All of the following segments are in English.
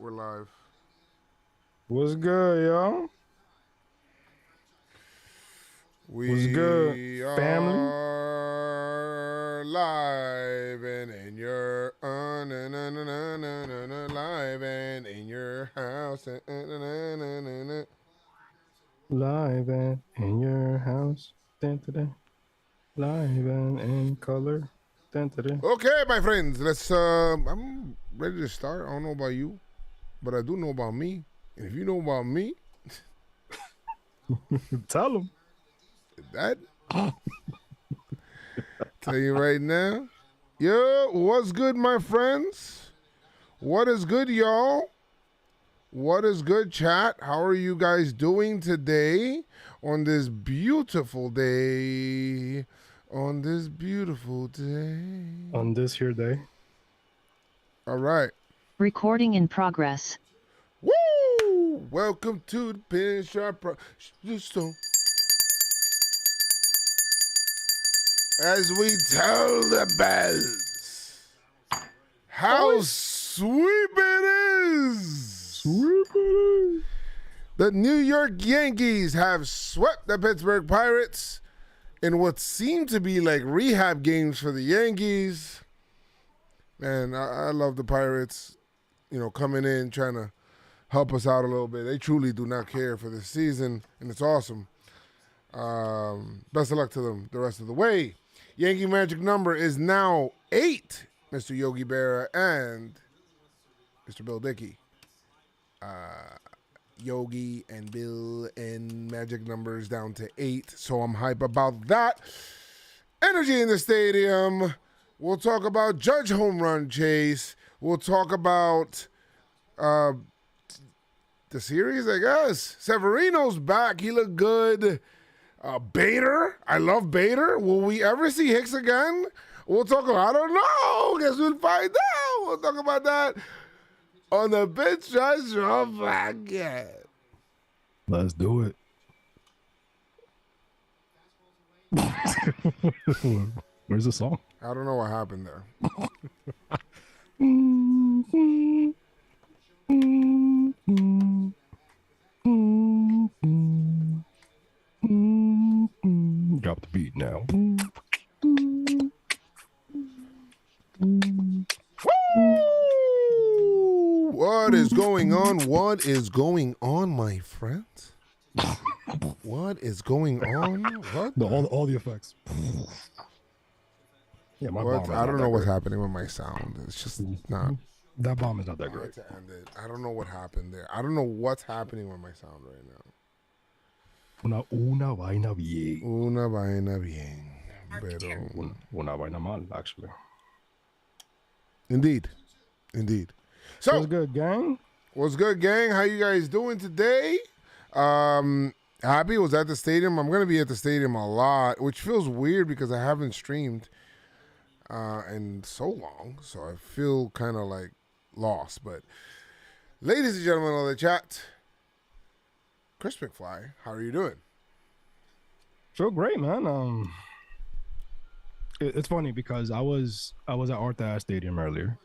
We're live. What's good, y'all? What's good, We family? are live and in your live and in your house. Live and in your house. Dun-dun-dun. Live and in color. Dun-dun-dun. Okay, my friends, let's. I'm ready to start. I don't know about you, but I do know about me. And if you know about me, Tell them. that tell you right now. Yo, what's good, my friends? What is good, y'all? What is good, chat? How are you guys doing today on this beautiful day? On this beautiful day. On this here day. All right. Recording in progress. Woo! Welcome to the Pinstripe Podcast. As we tell the bells how sweet it is. The New York Yankees have swept the Pittsburgh Pirates in what seemed to be like rehab games for the Yankees. Man, I love the Pirates, coming in, trying to help us out a little bit. They truly do not care for this season, and it's awesome. Best of luck to them the rest of the way. Yankee magic number is now 8, Mr. Yogi Berra and Mr. Bill Dickey. Yogi and Bill and magic numbers down to 8, so I'm hype about that. Energy in the stadium. We'll talk about Judge home run chase. We'll talk about the series, I guess. Severino's back. He looked good. Bader. I love Bader. Will we ever see Hicks again? We'll talk about, I don't know. Guess we'll find out. We'll talk about that on the PinstripeStrong Podcast. Let's do it. Where's the song? I don't know what happened there. Drop the beat now. Woo! What is going on? What is going on, my friends? What is going on? What? All the effects. Yeah, my bomb. I don't know what's happening with my sound. It's just not. That bomb is not that great. To end it. I don't know what happened there. I don't know what's happening with my sound right now. Una vaina bien. Una vaina bien. Pero... Una vaina mal, actually. Indeed. So, what's good, gang? What's good, gang? How you guys doing today? Happy was at the stadium. I'm going to be at the stadium a lot, which feels weird because I haven't streamed in so long. So I feel kind of like lost. But ladies and gentlemen of the chat, Joezmcfly, how are you doing? Feel great, man. It's funny because I was at Arthur Stadium earlier.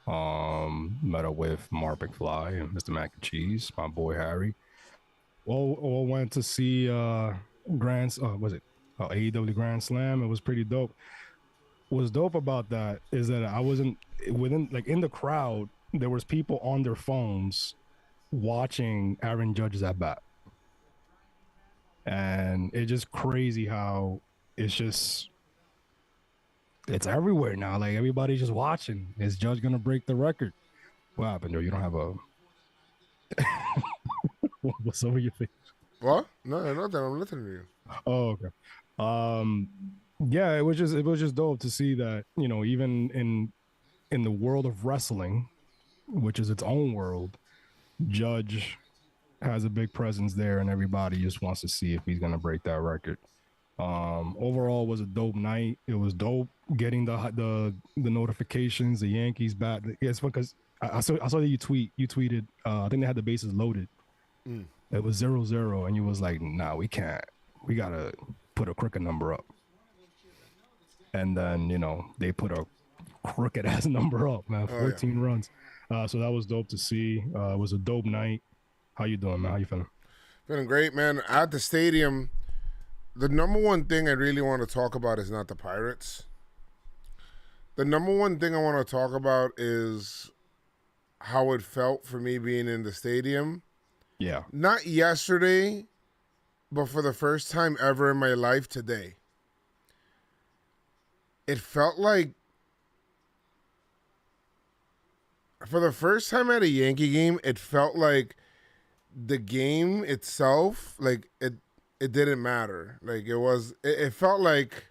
Met up with Mark McFly and Mr. Mac and Cheese, my boy Harry. All went to see AEW Grand Slam. It was pretty dope. What's dope about that is that I wasn't in the crowd. There was people on their phones watching Aaron Judge's at bat, and it's just crazy how it's everywhere now. Like, everybody's just watching. Is Judge gonna break the record? What happened, Joe? You don't have a what's over your face? What? No, nothing. I'm listening to you. Oh, okay. Yeah, it was just dope to see that, even in the world of wrestling, which is its own world, Judge has a big presence there, and everybody just wants to see if he's gonna break that record. Overall, it was a dope night. It was dope getting the notifications, the Yankees bat. It's because I saw that you tweeted. I think they had the bases loaded. It was 0-0, and you was like, "Nah, we can't. We gotta put a crooked number up." And then they put a crooked ass number up, man. 14 runs. So that was dope to see. It was a dope night. How you doing, man? How you feeling? Feeling great, man. At the stadium, the number one thing I really want to talk about is not the Pirates. The number one thing I want to talk about is how it felt for me being in the stadium. Yeah. Not yesterday, but for the first time ever in my life today. It felt like, for the first time at a Yankee game, it felt like the game itself, like it didn't matter. Like it felt like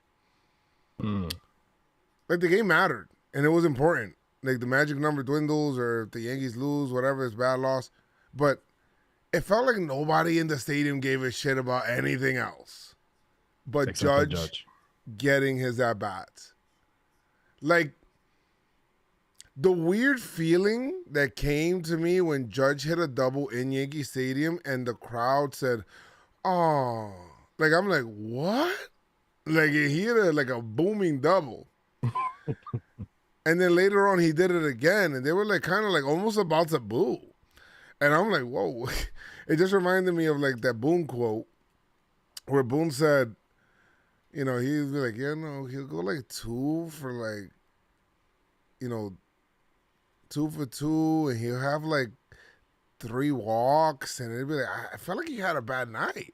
the game mattered and it was important. Like the magic number dwindles or if the Yankees lose, whatever, it's bad loss. But it felt like nobody in the stadium gave a shit about anything else but Judge getting his at-bats. Like, the weird feeling that came to me when Judge hit a double in Yankee Stadium and the crowd said, "Oh," like I'm like, what? Like he hit a booming double, and then later on he did it again, and they were like kind of like almost about to boo, and I'm like, whoa! It just reminded me of like that Boone quote where Boone said, you know, he'd be like, yeah, no, he'll go like 2 for like, you know, 2 for 2, and he'll have like 3 walks, and it'd be like, I felt like he had a bad night.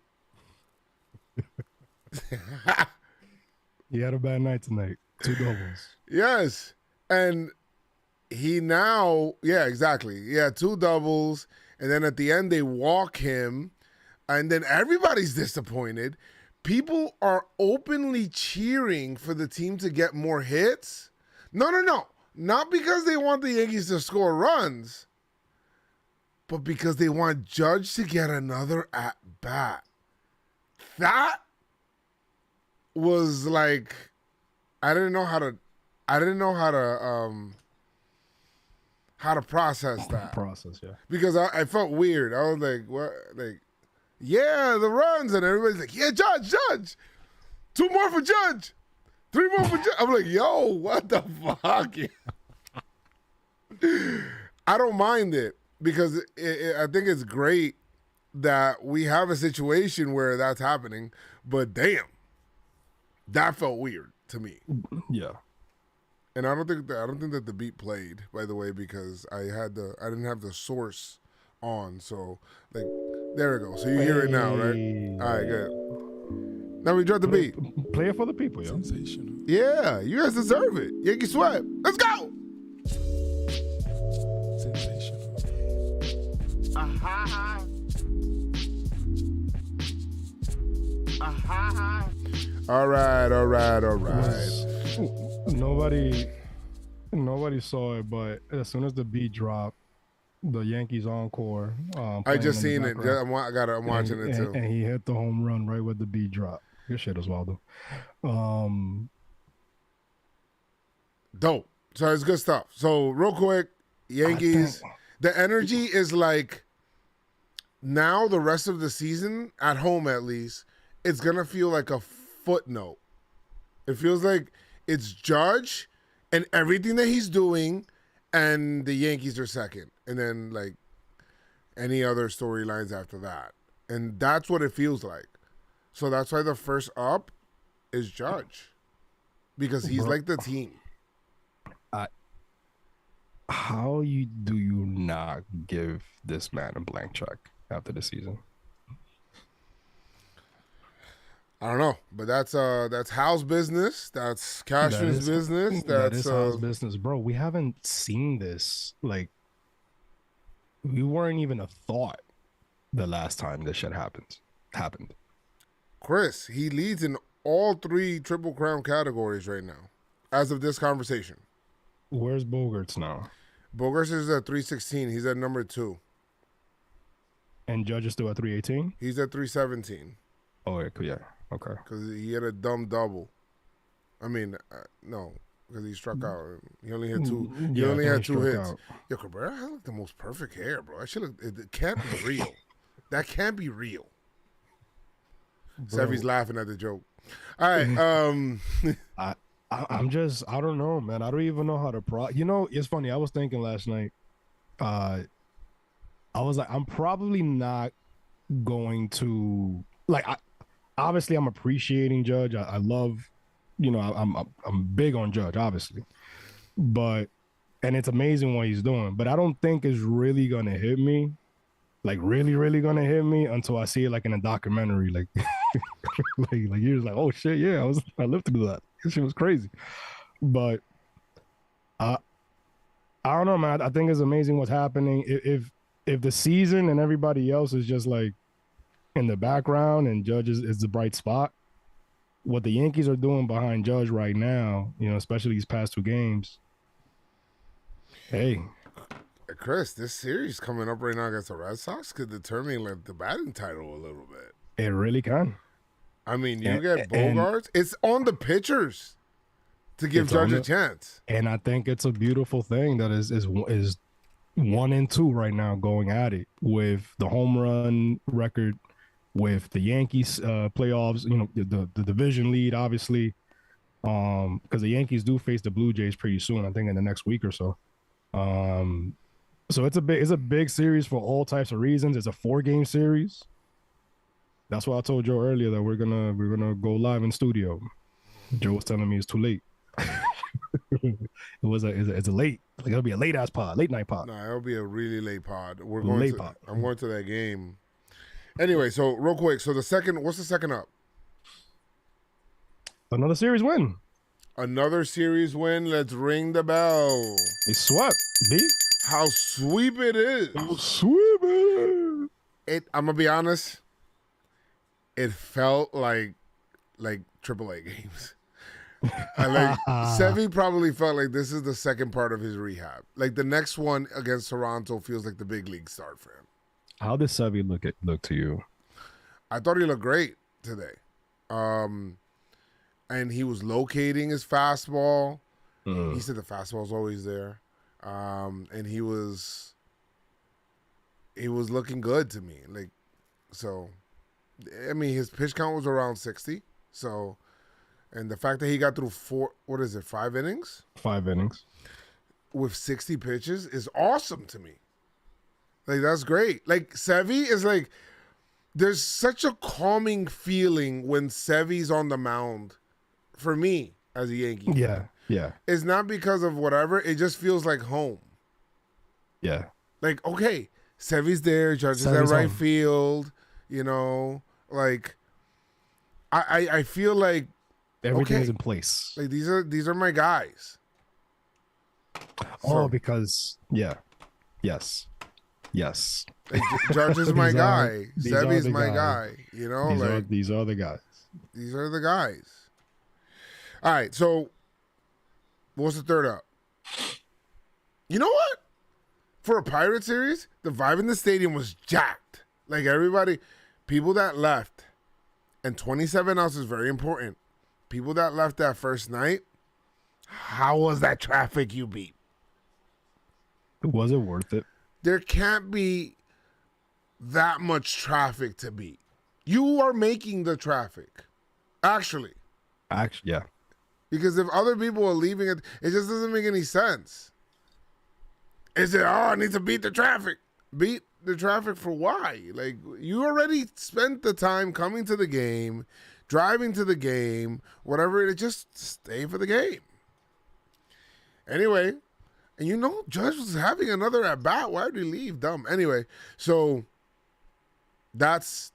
He had a bad night tonight. 2 doubles. Yes. And he now, yeah, exactly. Yeah, 2 doubles, and then at the end they walk him, and then everybody's disappointed. People are openly cheering for the team to get more hits. No. Not because they want the Yankees to score runs, but because they want Judge to get another at-bat. That was like, I didn't know how to process that. Yeah. Because I felt weird. I was like, what? Like, yeah, the runs, and everybody's like, yeah, Judge. 2 more for Judge. 3 more for Judge. I'm like, yo, what the fuck? I don't mind it because I think it's great that we have a situation where that's happening, but damn, that felt weird to me. Yeah. And I don't think that the beat played, by the way, because I didn't have the source on, so like there we go. So you hear it now, right? All right, good. Now we drop the beat. Play it for the people, yo. Sensational. Yeah, you guys deserve it. Yankees sweep. Let's go. Sensational. All right. Nobody saw it, but as soon as the beat dropped, the Yankees encore. I just seen it. I'm watching it too. And he hit the home run right with the beat drop. Good shit, Oswaldo. Dope. So it's good stuff. So real quick, Yankees, the energy is like now the rest of the season, at home at least, it's going to feel like a footnote. It feels like it's Judge and everything that he's doing, and the Yankees are second. And then, like, any other storylines after that. And that's what it feels like. So that's why the first up is Judge. Because he's like the team. How do you not give this man a blank check after the season? I don't know, but that's Hal's business. That's Cashman's business. That is Hal's business, bro. We haven't seen this. Like, we weren't even a thought the last time this shit happened. Chris, he leads in all 3 Triple Crown categories right now, as of this conversation. Where's Bogarts now? Bogarts is at 316. He's at number 2. And Judge is still at 318? He's at 317. Oh, yeah. Okay. Because he had a dumb double. I mean, no, because he struck out. He only had 2. He only had 2 hits. Yo, Cabrera has like the most perfect hair, bro. It can't be real. That can't be real. Sevy's laughing at the joke. All right. I'm just, I don't know, man. I don't even know how to You know, it's funny. I was thinking last night, I was like, I'm probably not going to like. Obviously, I'm appreciating Judge. I love, I'm big on Judge, obviously, but and it's amazing what he's doing. But I don't think it's really gonna hit me, like really gonna hit me until I see it like in a documentary, like like you're just like, oh shit, yeah, I lived through that. This shit was crazy. But I don't know, man. I think it's amazing what's happening. If the season and everybody else is just like in the background and Judge is the bright spot, what the Yankees are doing behind Judge right now, especially these past 2 games. Hey, Chris, this series coming up right now against the Red Sox could determine like the batting title a little bit. it really can. I mean, you get Bogarts. It's on the pitchers to give Judge a chance. And I think it's a beautiful thing that is 1 and 2 right now going at it with the home run record, with the Yankees playoffs, the division lead, obviously, because the Yankees do face the Blue Jays pretty soon, I think in the next week or so. So it's a big series for all types of reasons. It's a 4-game series. That's why I told Joe earlier that we're gonna go live in studio. Joe was telling me it's too late. It's a late. Like it'll be a late ass pod, late night pod. No, it'll be a really late pod. I'm going to that game. Anyway, so real quick, what's the second up? Another series win. Another series win. Let's ring the bell. They swept, B. How sweep it is. How sweep it is. I'm gonna be honest. It felt like AAA games. Sevy probably felt like this is the second part of his rehab. Like the next one against Toronto feels like the big league start for him. How did Sevy look to you? I thought he looked great today. And he was locating his fastball. He said the fastball's always there. And he was looking good to me. Like, so, I mean, his pitch count was around 60. So, and the fact that he got through 5 innings? 5 innings. With 60 pitches is awesome to me. Like, that's great. Like, Sevy is like, there's such a calming feeling when Sevy's on the mound for me as a Yankee. Yeah. It's not because of whatever. It just feels like home. Yeah. Like, okay, Sevy's there. Judge is at right field. Like, I feel like everything is in place. Like these are my guys. Because yes. Like, Judge is my guy. Sevy's my guy. These are the guys. These are the guys. All right, so what's the third up? You know what? For a Pirate series, the vibe in the stadium was jacked. Like people that left, and 27 outs is very important. People that left that first night, how was that traffic you beat? Was it worth it? There can't be that much traffic to beat. You are making the traffic. Actually, yeah. Because if other people are leaving it just doesn't make any sense. Is it, I need to beat the traffic? Beat the traffic for why? Like, you already spent the time coming to the game, driving to the game, whatever it is, just stay for the game. Anyway, and Judge was having another at-bat. Why did he leave? Dumb. Anyway, so that's,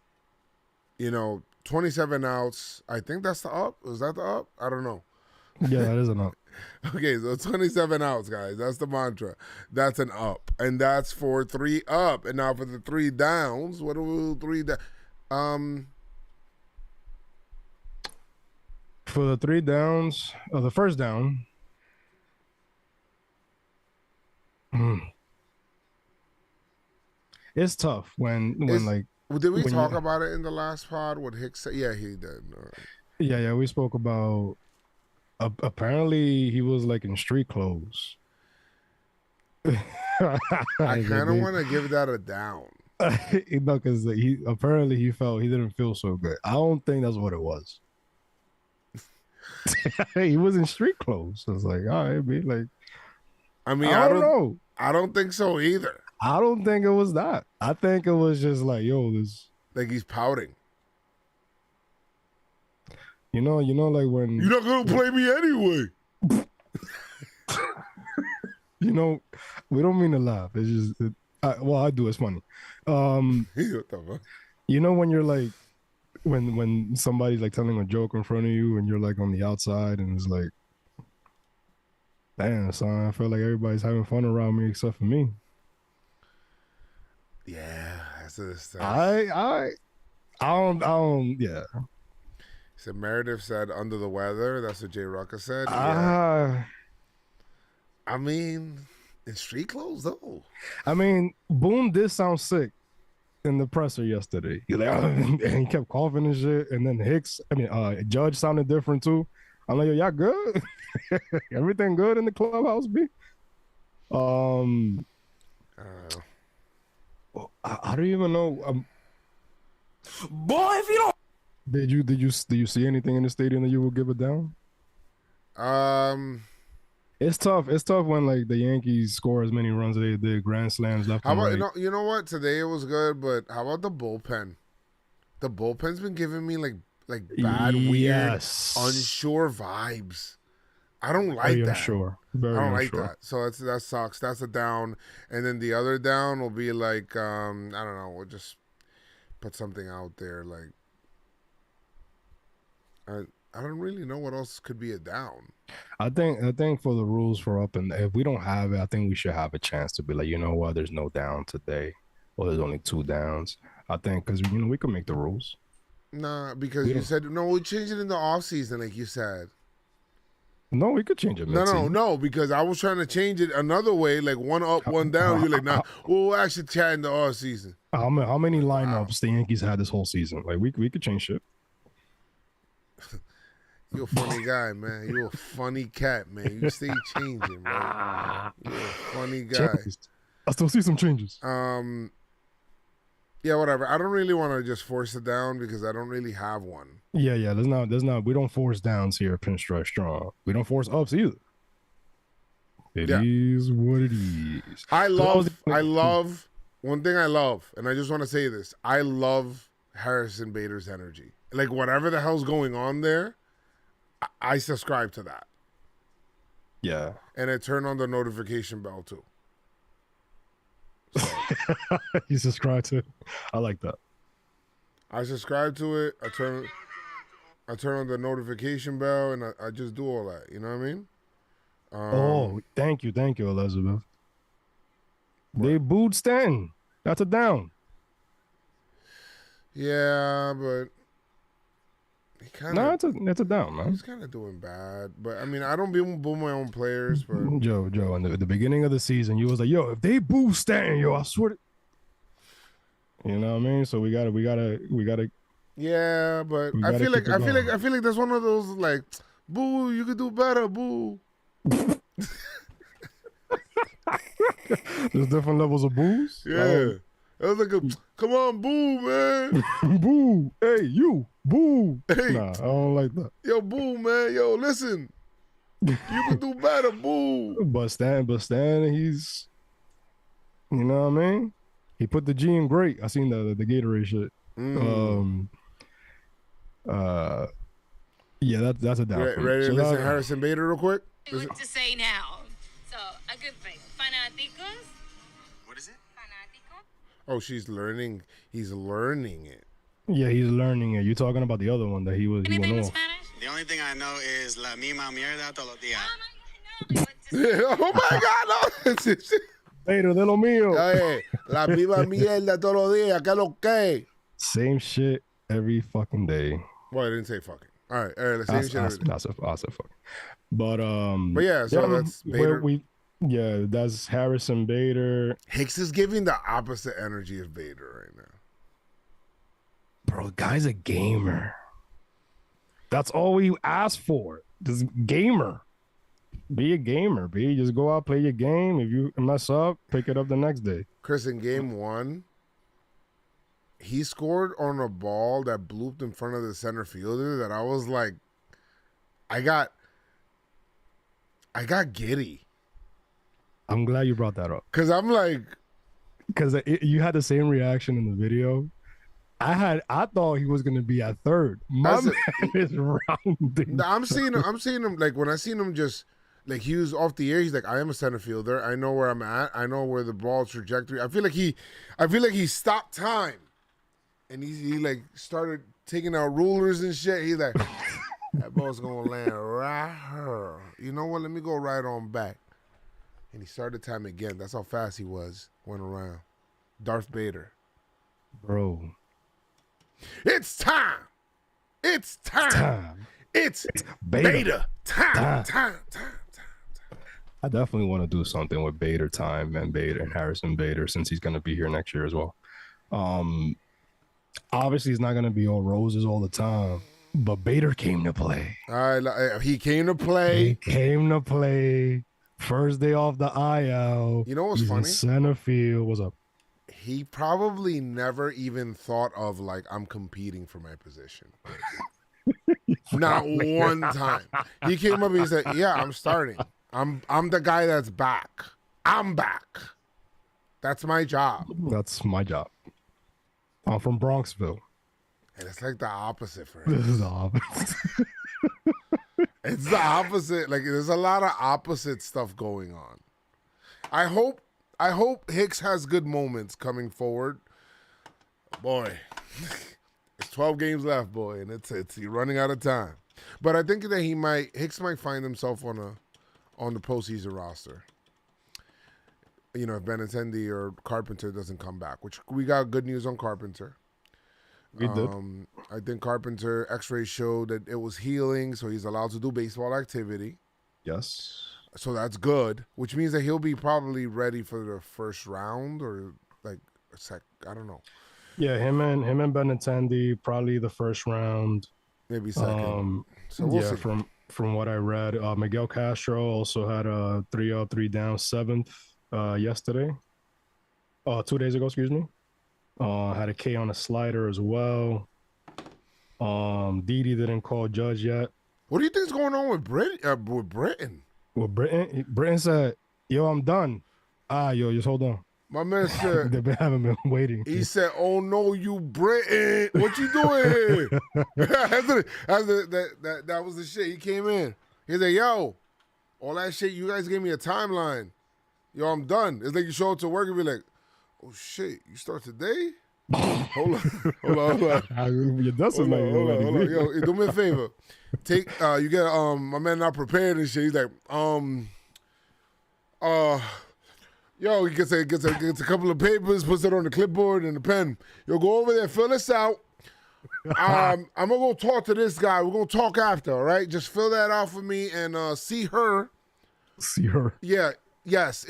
27 outs. I think that's the up. Was that the up? I don't know. Yeah, that is an up. Okay, so 27 outs, guys. That's the mantra. That's an up. And that's for 3 up. And now for the 3 downs, what do we do 3 down? For the 3 downs, the first down. It's tough when did we talk about it in the last pod? What Hicks said? Yeah, he did. Yeah, we spoke about. Apparently, he was like in street clothes. I kind of want to give that a down. Because he felt he didn't feel so good. I don't think that's what it was. He was in street clothes. I was like, all right, be like, I mean, I don't know. I don't think so either. I don't think it was that. I think it was just like, yo, this. Like he's pouting. You know, like when You're not gonna play me anyway. you know, we don't mean to laugh. It's just, I do. It's funny. What the fuck? You know when you're like, when somebody's like telling a joke in front of you and you're like on the outside and it's like, damn, son, I feel like everybody's having fun around me except for me. Yeah, that's this. I don't. Yeah. So Meredith said under the weather. That's what Jay Rucka said. Yeah. I mean, in street clothes though. I mean, Boone did sound sick in the presser yesterday. He like, and he kept coughing and shit. And then Judge sounded different too. I'm like, yo, y'all good? Everything good in the clubhouse, B? I don't even know. Boy, if you don't. Did you see anything in the stadium that you would give it down? It's tough. It's tough when like the Yankees score as many runs as they did, grand slams left How and about right. you know what? Today it was good, but how about the bullpen? The bullpen's been giving me like bad, weird, unsure vibes. I don't like that. Unsure. Very I don't unsure. Like that. So that sucks. That's a down. And then the other down will be like I don't know. We'll just put something out there. Like I don't really know what else could be a down. I think for the rules for up and if we don't have it, I think we should have a chance to be like, you know what, there's no down today, or there's only 2 downs. I think because we can make the rules. Nah, because you said no. We changed it in the off season, like you said. No, we could change it. No, because I was trying to change it another way, like 1 up, 1 down. You're like, nah, we'll actually chat in the off season. How many lineups the Yankees had this whole season? Like we could change shit. You're a funny guy, man. You're a funny cat, man. You stay changing, bro. You're a funny guy. I still see some changes. Yeah, whatever. I don't really want to just force it down because I don't really have one. Yeah. There's not. We don't force downs here at Pinstripe Strong. We don't force ups either. It is what it is. I love one thing I love, and I just want to say this. I love Harrison Bader's energy. Like whatever the hell's going on there, I subscribe to that. Yeah. And I turn on the notification bell too. So. You subscribe to it? I like that. I subscribe to it. I turn on the notification bell, and I just do all that. You know what I mean? Thank you, Elizabeth. What? They booed Stanton. That's a down. Yeah, but he kind of. No, it's a down, man. He's kind of doing bad, but I mean, I don't boo my own players, but Joe, in the beginning of the season, you was like, yo, if they boo Stanton, yo, I swear to. You know what I mean? So we gotta. Yeah, but I feel like that's one of those like, boo, you could do better, boo. There's different levels of boos. Yeah, I was like, come on, boo, man. Boo, hey, you, boo. Hey, nah, I don't like that. Yo, boo, man. Yo, listen, you can do better, boo. But Stan, he's, you know what I mean? He put the G in great. I seen the Gatorade shit. Yeah, that's a down. Ready to listen to Harrison Bader real quick? What to say now? So, a good thing. Fanáticos? What is it? Fanático? Oh, she's learning. He's learning it. Yeah, he's learning it. You're talking about the other one that he went Anything in off. Spanish? The only thing I know is la misma mierda todos los días. Oh my God, no. Oh my God, no. Bader, de lo mío. Hey, la misma mierda todos los días. ¿Qué lo que? Same shit every fucking day. Well, I didn't say fucking. All right, the same shit every day. I said fucking. But yeah, so that's Bader. That's Harrison Bader. Hicks is giving the opposite energy of Bader right now. Bro, the guy's a gamer. That's all we ask for. Just gamer. Be a gamer, B. Just go out, play your game. If you mess up, pick it up the next day. Chris, in game 1, he scored on a ball that blooped in front of the center fielder that I was like, I got giddy. I'm glad you brought that up. Because I'm like, because you had the same reaction in the video. I thought he was gonna be at third. My man is rounding. I'm seeing him like when I seen him just like he was off the air. He's like, I am a center fielder. I know where I'm at. I know where the ball trajectory. I feel like he stopped time, and he like started taking out rulers and shit. He's like, that ball's gonna land right here. You know what? Let me go right on back. And he started time again. That's how fast he was. Went around. Darth Vader. Bro. It's time. It's time. It's Beta. Time. I definitely want to do something with Bader time and Harrison Bader since he's going to be here next year as well. Obviously, it's not going to be all roses all the time, but Bader came to play. He came to play. First day off the IL. You know what's funny? In center field. What's up? He probably never even thought of like I'm competing for my position. Not one time. He came up and he said, "Yeah, I'm starting. I'm the guy that's back. I'm back. That's my job. That's my job. I'm from Bronxville." And it's like the opposite for him. This is the opposite. It's the opposite. Like there's a lot of opposite stuff going on. I hope Hicks has good moments coming forward. Boy, it's 12 games left, boy, and it's you're running out of time. But I think that Hicks might find himself on the postseason roster. You know, if Benintendi or Carpenter doesn't come back, which we got good news on Carpenter. We did. I think Carpenter X-ray showed that it was healing, so he's allowed to do baseball activity. Yes. So that's good, which means that he'll be probably ready for the first round or like I don't know. Yeah, him and Benintendi probably the first round, maybe second. So we'll see. From what I read, Miguel Castro also had a 3 up, 3 down, 7th yesterday. 2 days ago, excuse me. Had a K on a slider as well. Didi didn't call Judge yet. What do you think is going on with Britton? Well, Britton said, "Yo, I'm done." Yo, just hold on. My man said they haven't been waiting. He said, "Oh no, you Britton, what you doing here?" that was the shit. He came in. He's like, "Yo, all that shit. You guys gave me a timeline. Yo, I'm done." It's like you show up to work and be like, "Oh shit, you start today?" Hold on. That's hold on. Yo, do me a favor. Take you get my man not prepared and shit. He's like, yo, he gets a couple of papers, puts it on the clipboard and the pen. Yo, go over there, fill this out. I'm gonna go talk to this guy. We're gonna talk after, all right? Just fill that out for me and see her. See her. Yeah, yes,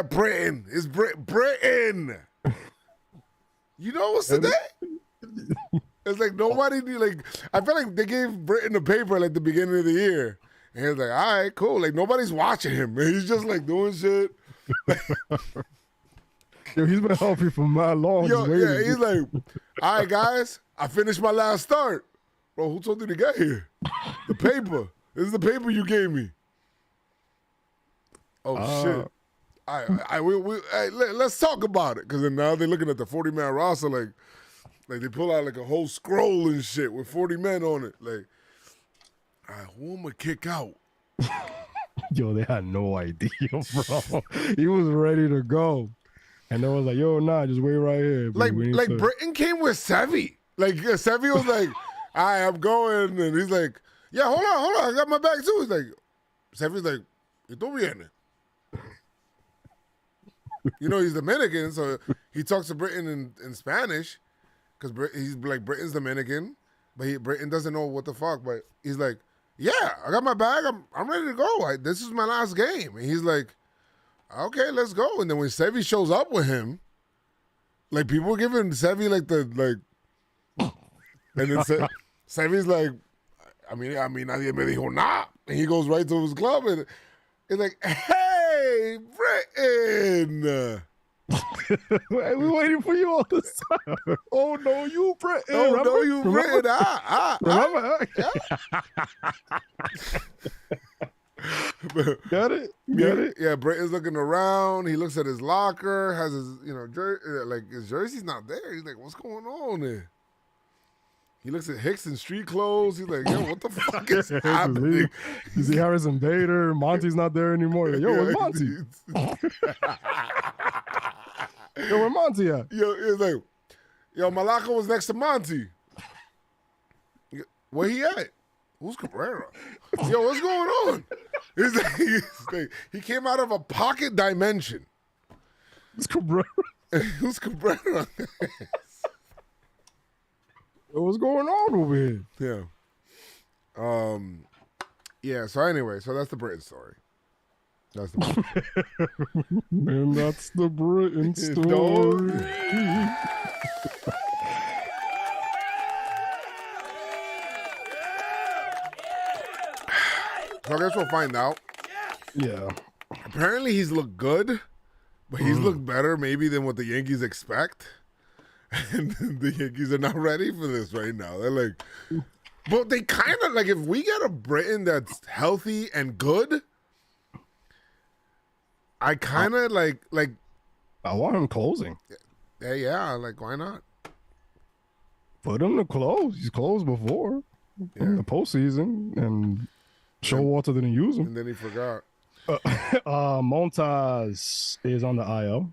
Britain. It's Britain. You know what's today? It's like nobody I feel like they gave Britain the paper like the beginning of the year. And he was like, all right, cool. Like nobody's watching him. Man. He's just like doing shit. Yo, he's been healthy for mad long. Yo, yeah, he's like, all right, guys, I finished my last start. Bro, who told you to get here? The paper. This is the paper you gave me. Oh, shit. Let's talk about it. Because now they're looking at the 40-man roster like they pull out like a whole scroll and shit with 40 men on it. Like, all right, who am I kick out? Yo, they had no idea, bro. He was ready to go. And they was like, yo, nah, just wait right here. Like Britain came with Sevy. Like, Sevy was like, all right, I'm going. And he's like, yeah, hold on. I got my bag too. He's like, Sevy's like, esto viene. You know, he's Dominican, so he talks to Britain in Spanish because he's like, Britain's Dominican, but Britain doesn't know what the fuck. But he's like, yeah, I got my bag. I'm ready to go. This is my last game. And he's like, okay, let's go. And then when Sevy shows up with him, like people were giving Sevy and then Sevy's like, I mean, nadie me dijo nada. And he goes right to his club and it's like, hey, Britain. We're waiting for you all this time. Oh no, you Britain. Oh no, you Britain. Get it? Get it? Yeah, Brayton's looking around. He looks at his locker, has his, like his jersey's not there. He's like, what's going on there? He looks at Hicks in street clothes. He's like, yo, what the fuck is happening? You see Harrison Bader. Monty's not there anymore. Like, yo, where's Monty? Yo, where Monty at? Yo, it's like, yo, my locker was next to Monty. Where he at? Who's Cabrera? Yo, what's going on? He came out of a pocket dimension. Who's Cabrera? Who's Cabrera? What's going on over here? Yeah. Yeah, so anyway, so that's the Britain story. That's the Britain. And that's the Britain story. So I guess we'll find out. Yeah. Apparently he's looked good, but he's looked better maybe than what the Yankees expect. And the Yankees are not ready for this right now. They're like, but they kind of like, if we get a Britain that's healthy and good, I kind of like. I want him closing. Yeah, like why not? Put him to close. He's closed before in the postseason, and Showalter didn't use him. And then he forgot. Montas is on the IL.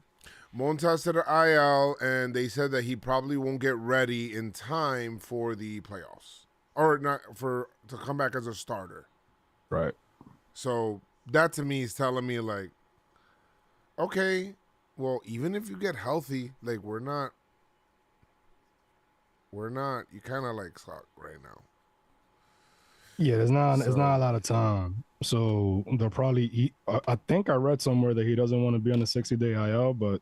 Montas to the IL, and they said that he probably won't get ready in time for the playoffs, or not to come back as a starter. Right. So that to me is telling me like, okay, well, even if you get healthy, like we're not. You kind of like suck right now. Yeah, there's not a lot of time. So they'll probably I think I read somewhere that he doesn't want to be on the 60-day IL, but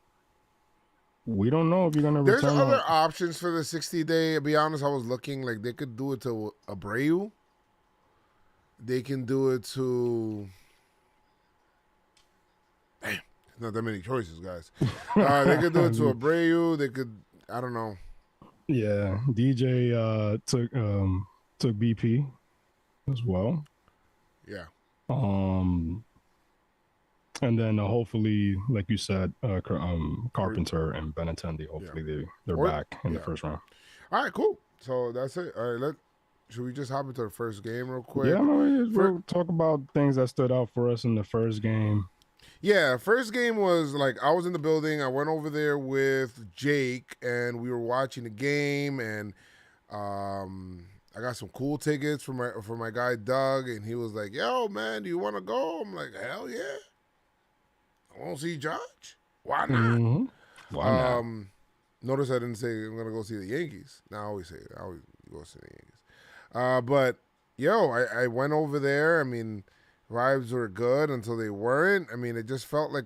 we don't know if you're going to return. There's other options for the 60-day. To be honest, I was looking like they could do it to Abreu. They can do it to. Damn, not that many choices, guys. They could do it to Abreu. They could. I don't know. Yeah, DJ took BP as well. Yeah. And then hopefully, like you said, Carpenter and Benintendi. Hopefully they're back in the first round. All right, cool. So that's it. All right, should we just hop into the first game real quick? Yeah, we'll talk about things that stood out for us in the first game. Yeah, first game was like I was in the building. I went over there with Jake, and we were watching the game, and I got some cool tickets for my guy Doug, and he was like, "Yo, man, do you want to go?" I'm like, "Hell yeah! I want to see Josh. Why not?" Mm-hmm. Why not? Notice I didn't say I'm gonna go see the Yankees. Now I always say it. I always go see the Yankees. But yo, I went over there. I mean, vibes were good until they weren't. I mean, it just felt like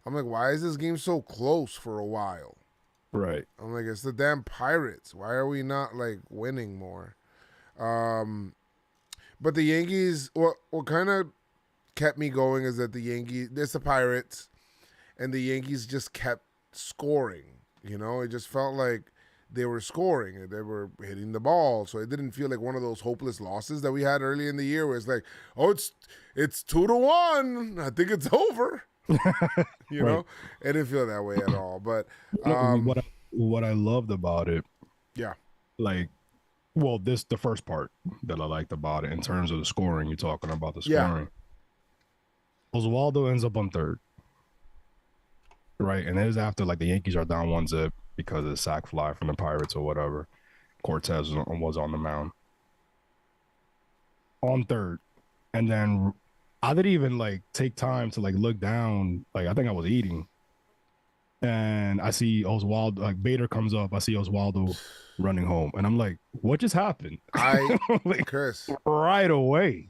I'm like, why is this game so close for a while? Right. I'm like, it's the damn Pirates. Why are we not like winning more? But the Yankees, what kind of kept me going is that it's the Pirates, and the Yankees just kept scoring. You know, it just felt like they were scoring and they were hitting the ball. So it didn't feel like one of those hopeless losses that we had early in the year where it's like, oh, it's 2-1. I think it's over. You know, it didn't feel that way at all. But what I loved about it, yeah, like, well, the first part that I liked about it in terms of the scoring, you're talking about the scoring. Yeah. Oswaldo ends up on third. Right, and it was after like the Yankees are down 1-0 because of the sac fly from the Pirates or whatever. Cortez was on the mound on third, and then I didn't even like take time to like look down. Like I think I was eating, and I see Oswaldo. Like Bader comes up, I see Oswaldo running home, and I'm like, "What just happened?" Like, Chris, right away.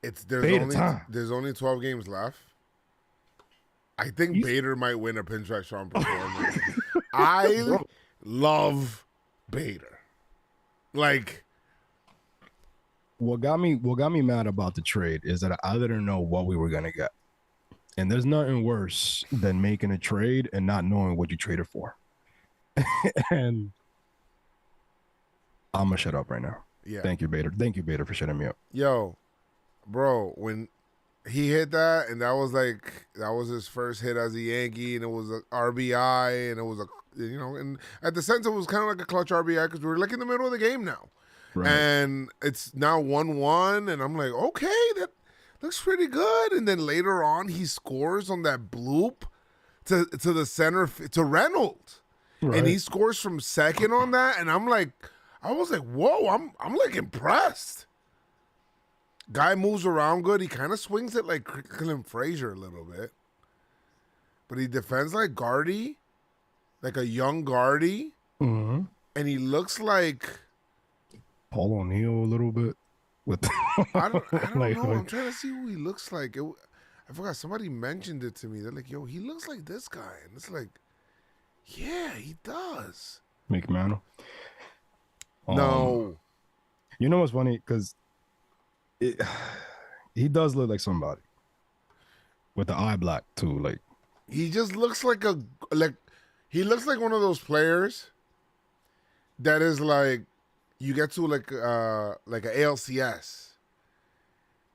There's only 12 games left. I think Bader might win a PinstripeStrong performance. I love Bader. Like, what got me mad about the trade is that I didn't know what we were gonna get, and there's nothing worse than making a trade and not knowing what you traded for. And I'm gonna shut up right now. Yeah. Thank you, Bader. Thank you, Bader, for shutting me up. Yo, bro, when he hit that, and that was his first hit as a Yankee, and it was a RBI, and it was and at the sense it was kind of like a clutch RBI because we were like in the middle of the game now, Right. and it's now 1-1, and I'm like, okay, that looks pretty good, and then later on he scores on that bloop to the center to Reynolds, Right. and he scores from second on that, and I was like, whoa, I'm like impressed. Guy moves around good. He kind of swings it like Clint Frazier a little bit. But he defends like Gardy, like a young Gardy. Mm-hmm. And he looks like... Paul O'Neill a little bit. With I don't like, know. I'm trying to see who he looks like. I forgot. Somebody mentioned it to me. They're like, yo, he looks like this guy. And it's like, yeah, he does. McMahon. No. You know what's funny? Because he does look like somebody with the eye black too. Like He just looks like he looks like one of those players that is like, you get to like a ALCS,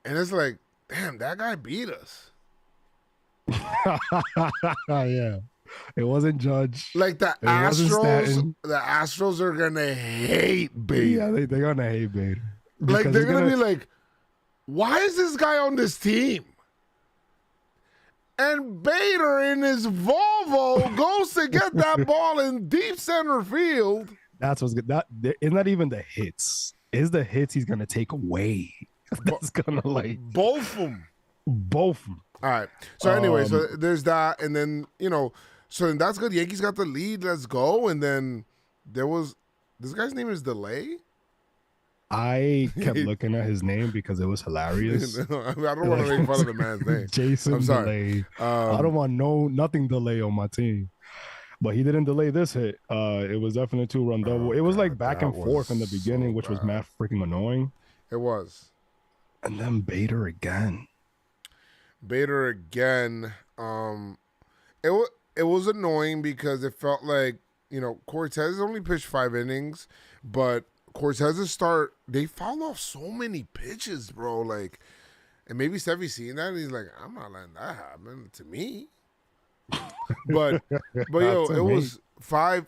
and it's like, damn, that guy beat us. yeah, it wasn't Judge. Like the It wasn't Stanton. Astros are gonna hate Bader. Yeah, they're gonna hate Bader. Like Because they're gonna be like, why is this guy on this team? And Bader in his Volvo goes to get that ball in deep center field. That's what's good. It's not even the hits. It's the hits he's gonna take away. That's gonna like Both of them. both. All right. So anyway, so there's that, and then so then that's good. Yankees got the lead. Let's go. And then there was this guy's name is Delay. I kept looking at his name because it was hilarious. I don't want to make fun of the man's name. Jason I'm sorry. Delay. I don't want nothing delay on my team. But he didn't delay this hit. It was definitely a 2-run double. It was like back that and forth in the was beginning, so which was bad. mad freaking annoying. It was And then Bader again. Bader again. It was annoying because it felt like Cortez only pitched 5 innings, but Cortez's start, they fouled off so many pitches, bro. Like, and maybe Sevy seen that and he's like, I'm not letting that happen to me. But yo, to it me. was 5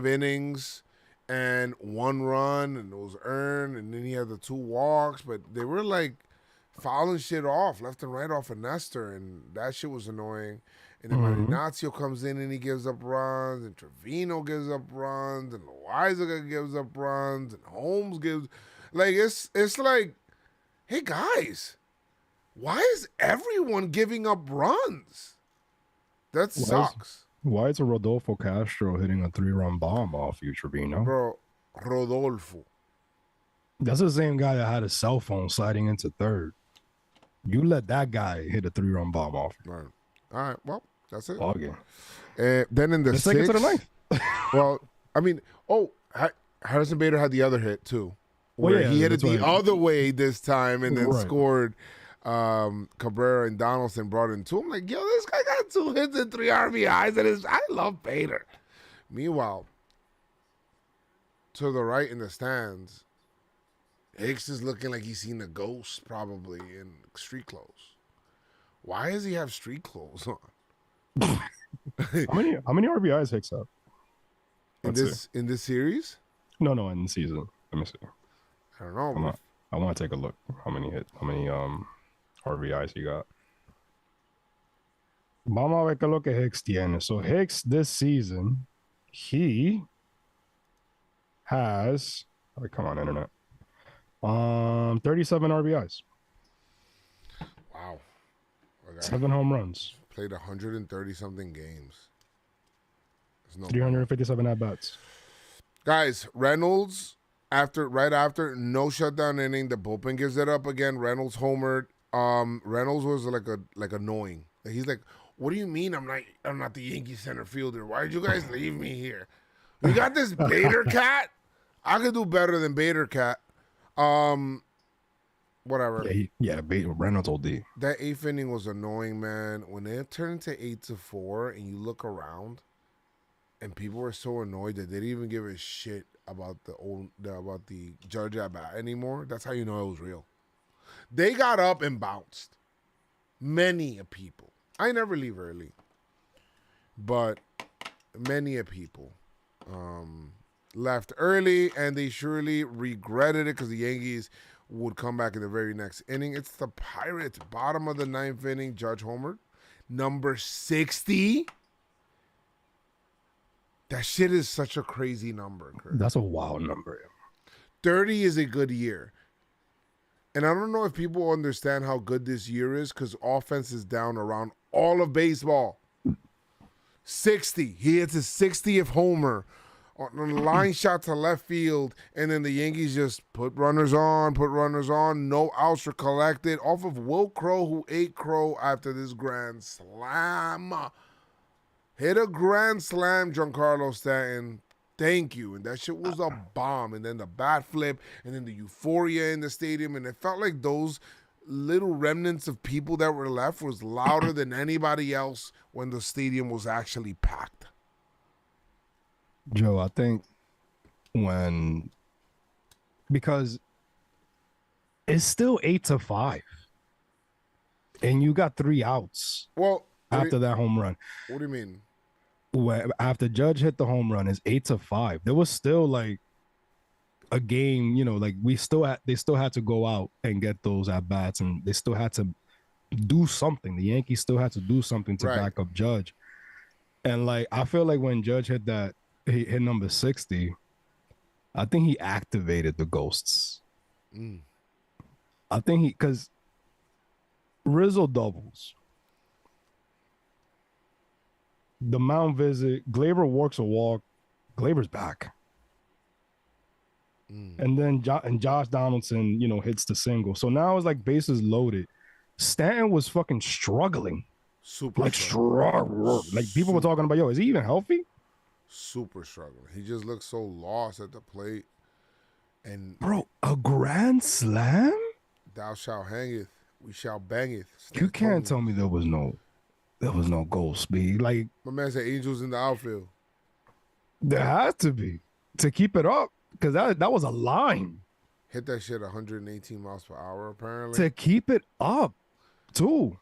innings and 1 run, and it was earned, and then he had the 2 walks, but they were like fouling shit off left and right off of Nestor, and that shit was annoying. And then Marinaccio comes in and he gives up runs, and Trevino gives up runs, and Loaizaga gives up runs, and Holmes gives it's like, hey guys, why is everyone giving up runs? That sucks. Why is a Rodolfo Castro hitting a 3-run bomb off you, Trevino? Bro, Rodolfo. That's the same guy that had a cell phone sliding into third. You let that guy hit a 3-run bomb off you. All right, well, that's it. Ball game. Then in the Let's take it to the 6th, ninth. well, I mean, Harrison Bader had the other hit too, Well, where yeah, he hit it that's the right. other way this time and then Right. scored. Cabrera and Donaldson brought in 2. I'm like, yo, this guy got 2 hits and 3 RBIs, and I love Bader. Meanwhile, to the right in the stands, Hicks is looking like he's seen a ghost probably in street clothes. Why does he have street clothes on? How many RBIs Hicks up? In this series? No, in the season. Let me see. I don't know. I want to take a look. How many RBIs he got? Vamos a ver qué es lo que Hicks tiene. So Hicks this season, he has. Oh, come on, internet. 37 RBIs, Wow. Okay. 7 home runs, Played 130 something games. There's no 357 at bats. Guys, Reynolds right after no shutdown inning, the bullpen gives it up again. Reynolds homered. Reynolds was like annoying. He's like, "What do you mean I'm not the Yankee center fielder? Why did you guys leave me here? We got this Bader cat. I could do better than Bader cat." Whatever. Reynolds OD. That 8th inning was annoying, man. When it turned to 8-4, and you look around, and people were so annoyed that they didn't even give a shit about the Judge at bat anymore. That's how you know it was real. They got up and bounced. Many a people. I never leave early, but many a people left early, and they surely regretted it because the Yankees would come back in the very next inning. It's the Pirates, bottom of the ninth inning. Judge homered, number 60. That shit is such a crazy number, Chris. That's a wild number. 30 is a good year. And I don't know if people understand how good this year is because offense is down around all of baseball. 60. He hits his 60th homer on a line shot to left field, and then the Yankees just put runners on. No outs were collected off of Will Crow, who ate crow after this grand slam. Hit a grand slam, Giancarlo Stanton. Thank you. And that shit was a bomb. And then the bat flip, and then the euphoria in the stadium. And it felt like those little remnants of people that were left was louder than anybody else when the stadium was actually packed. Joe, I think because it's still 8-5, and you got 3 outs. Well, after that home run. What do you mean? After Judge hit the home run, it's 8-5. There was still like a game, like they still had to go out and get those at bats, and they still had to do something. The Yankees still had to do something to back up Judge. And like I feel like when Judge hit number 60, I think he activated the ghosts. I think because Rizzo doubles. The mound visit, Glaber walks a walk, Glaber's back. And then Josh Donaldson, hits the single. So now it's like bases loaded. Stanton was fucking struggling. Super struggling. Like people were talking about, is he even healthy? Super struggling. He just looks so lost at the plate. And bro, a grand slam? Thou shalt hangeth, we shall bangeth. You can't tell me there was no goal speed. Like my man said, Angels in the outfield. There had to be to keep it up because that was a line. Hit that shit 118 miles per hour apparently. To keep it up, too.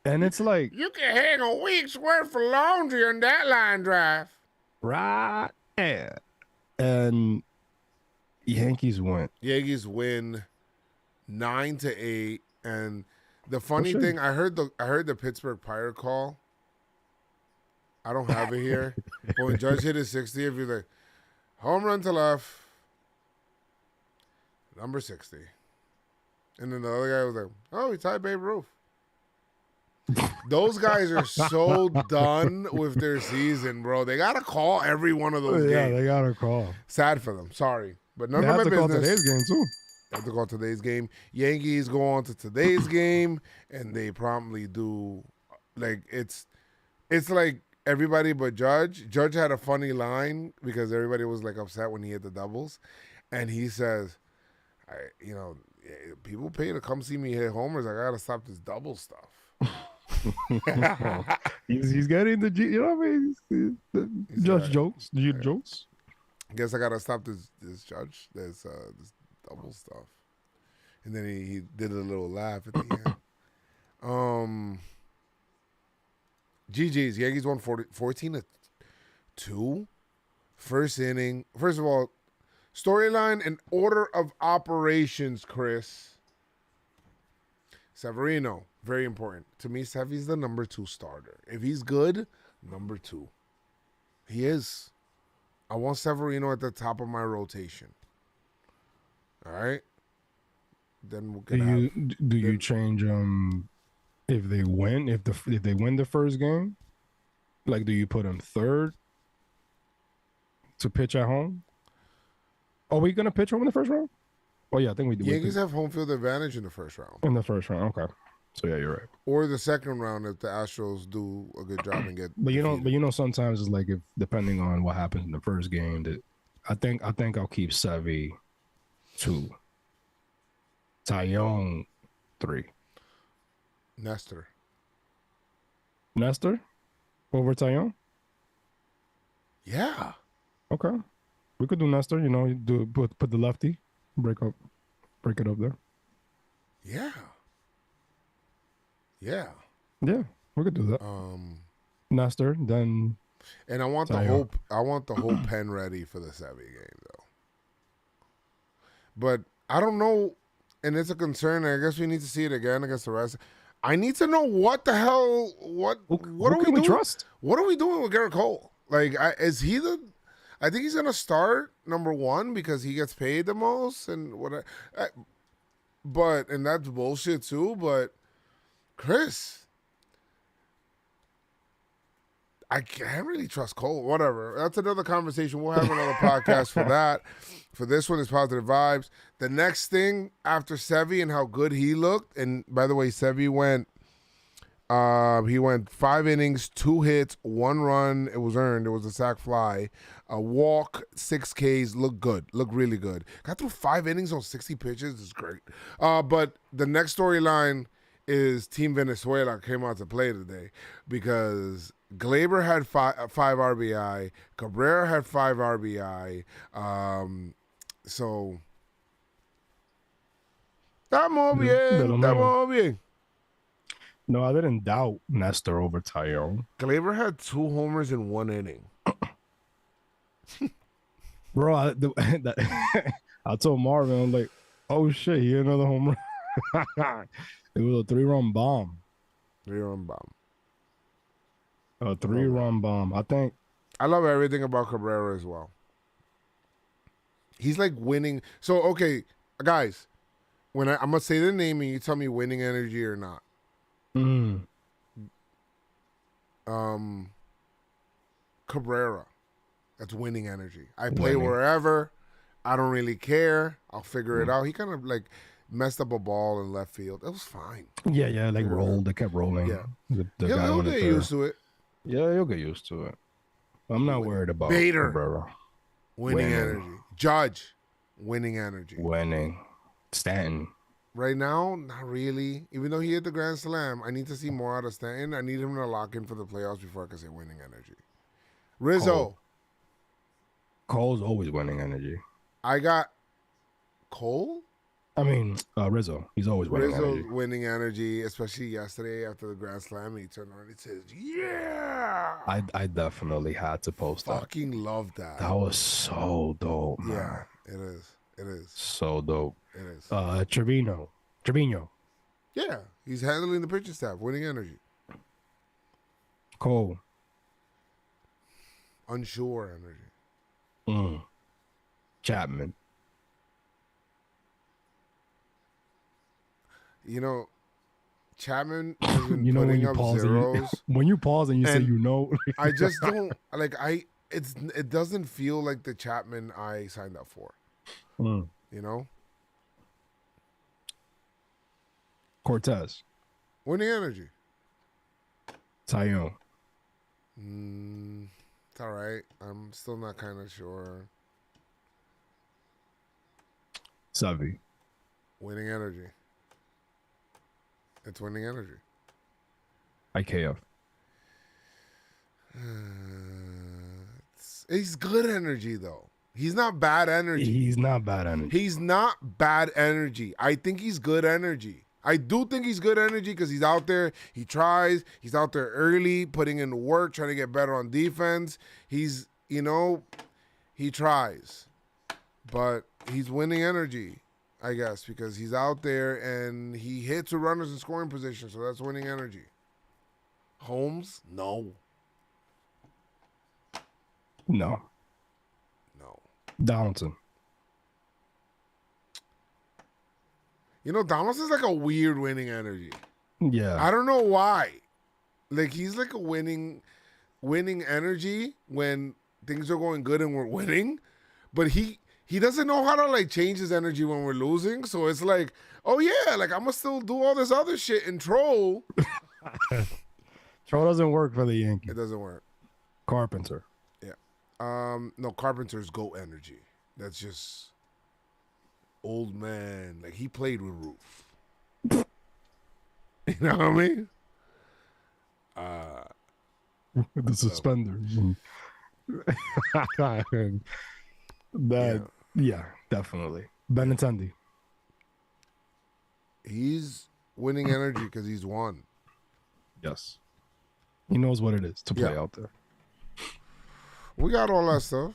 And it's like you can hang a week's worth of laundry on that line drive. Right. And Yankees win 9-8. And the funny thing, I heard the Pittsburgh Pirate call. I don't have it here. But when Judge hit his 60th, you're like, home run to left, number 60. And then the other guy was like, oh, he tied Babe Ruth. Those guys are so done with their season, bro. They got to call every one of those games. Yeah, they got to call. Sad for them. Sorry. But none they of my have to business. call today's game, too. Have to call today's game. Yankees go on to today's game, and they promptly do. Like, it's like everybody but Judge. Judge had a funny line because everybody was, like, upset when he hit the doubles. And he says, people pay to come see me hit homers. I got to stop this double stuff. he's getting the Judge jokes. The jokes. I guess I gotta stop this Judge. This double stuff. And then he did a little laugh at the end. GG's. Yankees won 14-2. First inning. First of all, storyline and order of operations, Chris. Severino, very important. To me, Sevy's the number 2 starter. If he's good, number 2. He is. I want Severino at the top of my rotation. All right? Then we're gonna do you change if they win? If they win the first game, like do you put him third to pitch at home? Are we gonna pitch home in the first round? Oh yeah, I think we do. Yankees have home field advantage in the first round. In the first round, okay. So yeah, you're right. Or the second round if the Astros do a good job and get. But you know, sometimes it's like if depending on what happens in the first game, that I think I'll keep Sevy 2, Taillon 3, Nestor over Taillon. Yeah. Okay, we could do Nestor. Do put the lefty, break it up there. Yeah. Yeah. Yeah, we could do that. Nestor, then And I want Tayo. the whole pen ready for the Sevy game though. But I don't know, and it's a concern. I guess we need to see it again against the rest. I need to know what the hell what Who are we can doing? trust? What are we doing with Garrett Cole? Like, is he the? I think he's gonna start number one because he gets paid the most, and what. But and that's bullshit too. But Chris, I can't really trust Cole. Whatever. That's another conversation. We'll have another podcast for that. For this one, is positive vibes. The next thing after Sevy and how good he looked, and by the way, Sevy went 5 innings, 2 hits, 1 run. It was earned. It was a sac fly, a walk, 6 Ks. Looked good. Looked really good. Got through 5 innings on 60 pitches. It's great. But the next storyline is Team Venezuela came out to play today because Glaber had 5 RBI. Cabrera had 5 RBI. So, estamos bien. No, I didn't doubt Nestor over Tayo. Glaber had 2 homers in 1 inning. Bro, I told Marvin, I'm like, oh shit, he had another home run. It was a 3-run bomb. 3-run bomb. A 3-run bomb. I think. I love everything about Cabrera as well. He's like winning. So, okay, guys, when I'm going to say the name and you tell me winning energy or not. Cabrera. That's winning energy. I play wherever. I don't really care. I'll figure it out. He kind of like messed up a ball in left field. It was fine. Yeah, like rolled. They kept rolling. Yeah. He'll get used to it. Yeah, he'll get used to it. I'm not worried about Bader. Cabrera. Winning energy. Judge. Winning energy. Winning. Stanton. Right now, not really. Even though he hit the grand slam, I need to see more out of Stanton. I need him to lock in for the playoffs before I can say winning energy. Rizzo. Cole's always winning energy. I got Cole? I mean, Rizzo. He's always winning Rizzo's energy. winning energy, especially yesterday after the grand slam. He turned around and he says, yeah. I definitely had to post that. Fucking love that. That was so dope, man. Yeah, it is. It is. So dope. It is. Trevino. Yeah, he's handling the pitching staff, winning energy. Cole. Unsure energy. Chapman. You know, Chapman has been You know when putting you up pause zeros. when you pause and you say And you know. I just don't like. It doesn't feel like the Chapman I signed up for. You know, Cortez. winning energy. Tayo. It's all right. I'm still not kind of sure. Savvy. Winning energy. It's winning energy. IKF. He's good energy though. He's not bad energy. He's not bad energy. He's not bad energy. I think he's good energy. I do think he's good energy because he's out there. He tries. He's out there early, putting in work, trying to get better on defense. He's, he tries. But he's winning energy, I guess, because he's out there and he hits with runners in scoring position, so that's winning energy. Holmes? No. No. Donaldson. Donaldson's like a weird winning energy. Yeah. I don't know why. Like, he's like a winning energy when things are going good and we're winning, but he doesn't know how to like change his energy when we're losing. So it's like, oh yeah, like I'm gonna still do all this other shit and troll. Troll doesn't work for the Yankees. It doesn't work. Carpenter. Yeah. No, Carpenter's GOAT energy. That's just old man. Like he played with Roof. You know what I mean? The suspenders. And that, yeah, definitely. Benintendi. He's winning energy because he's won. Yes. He knows what it is to play Yeah. out there. We got all that stuff.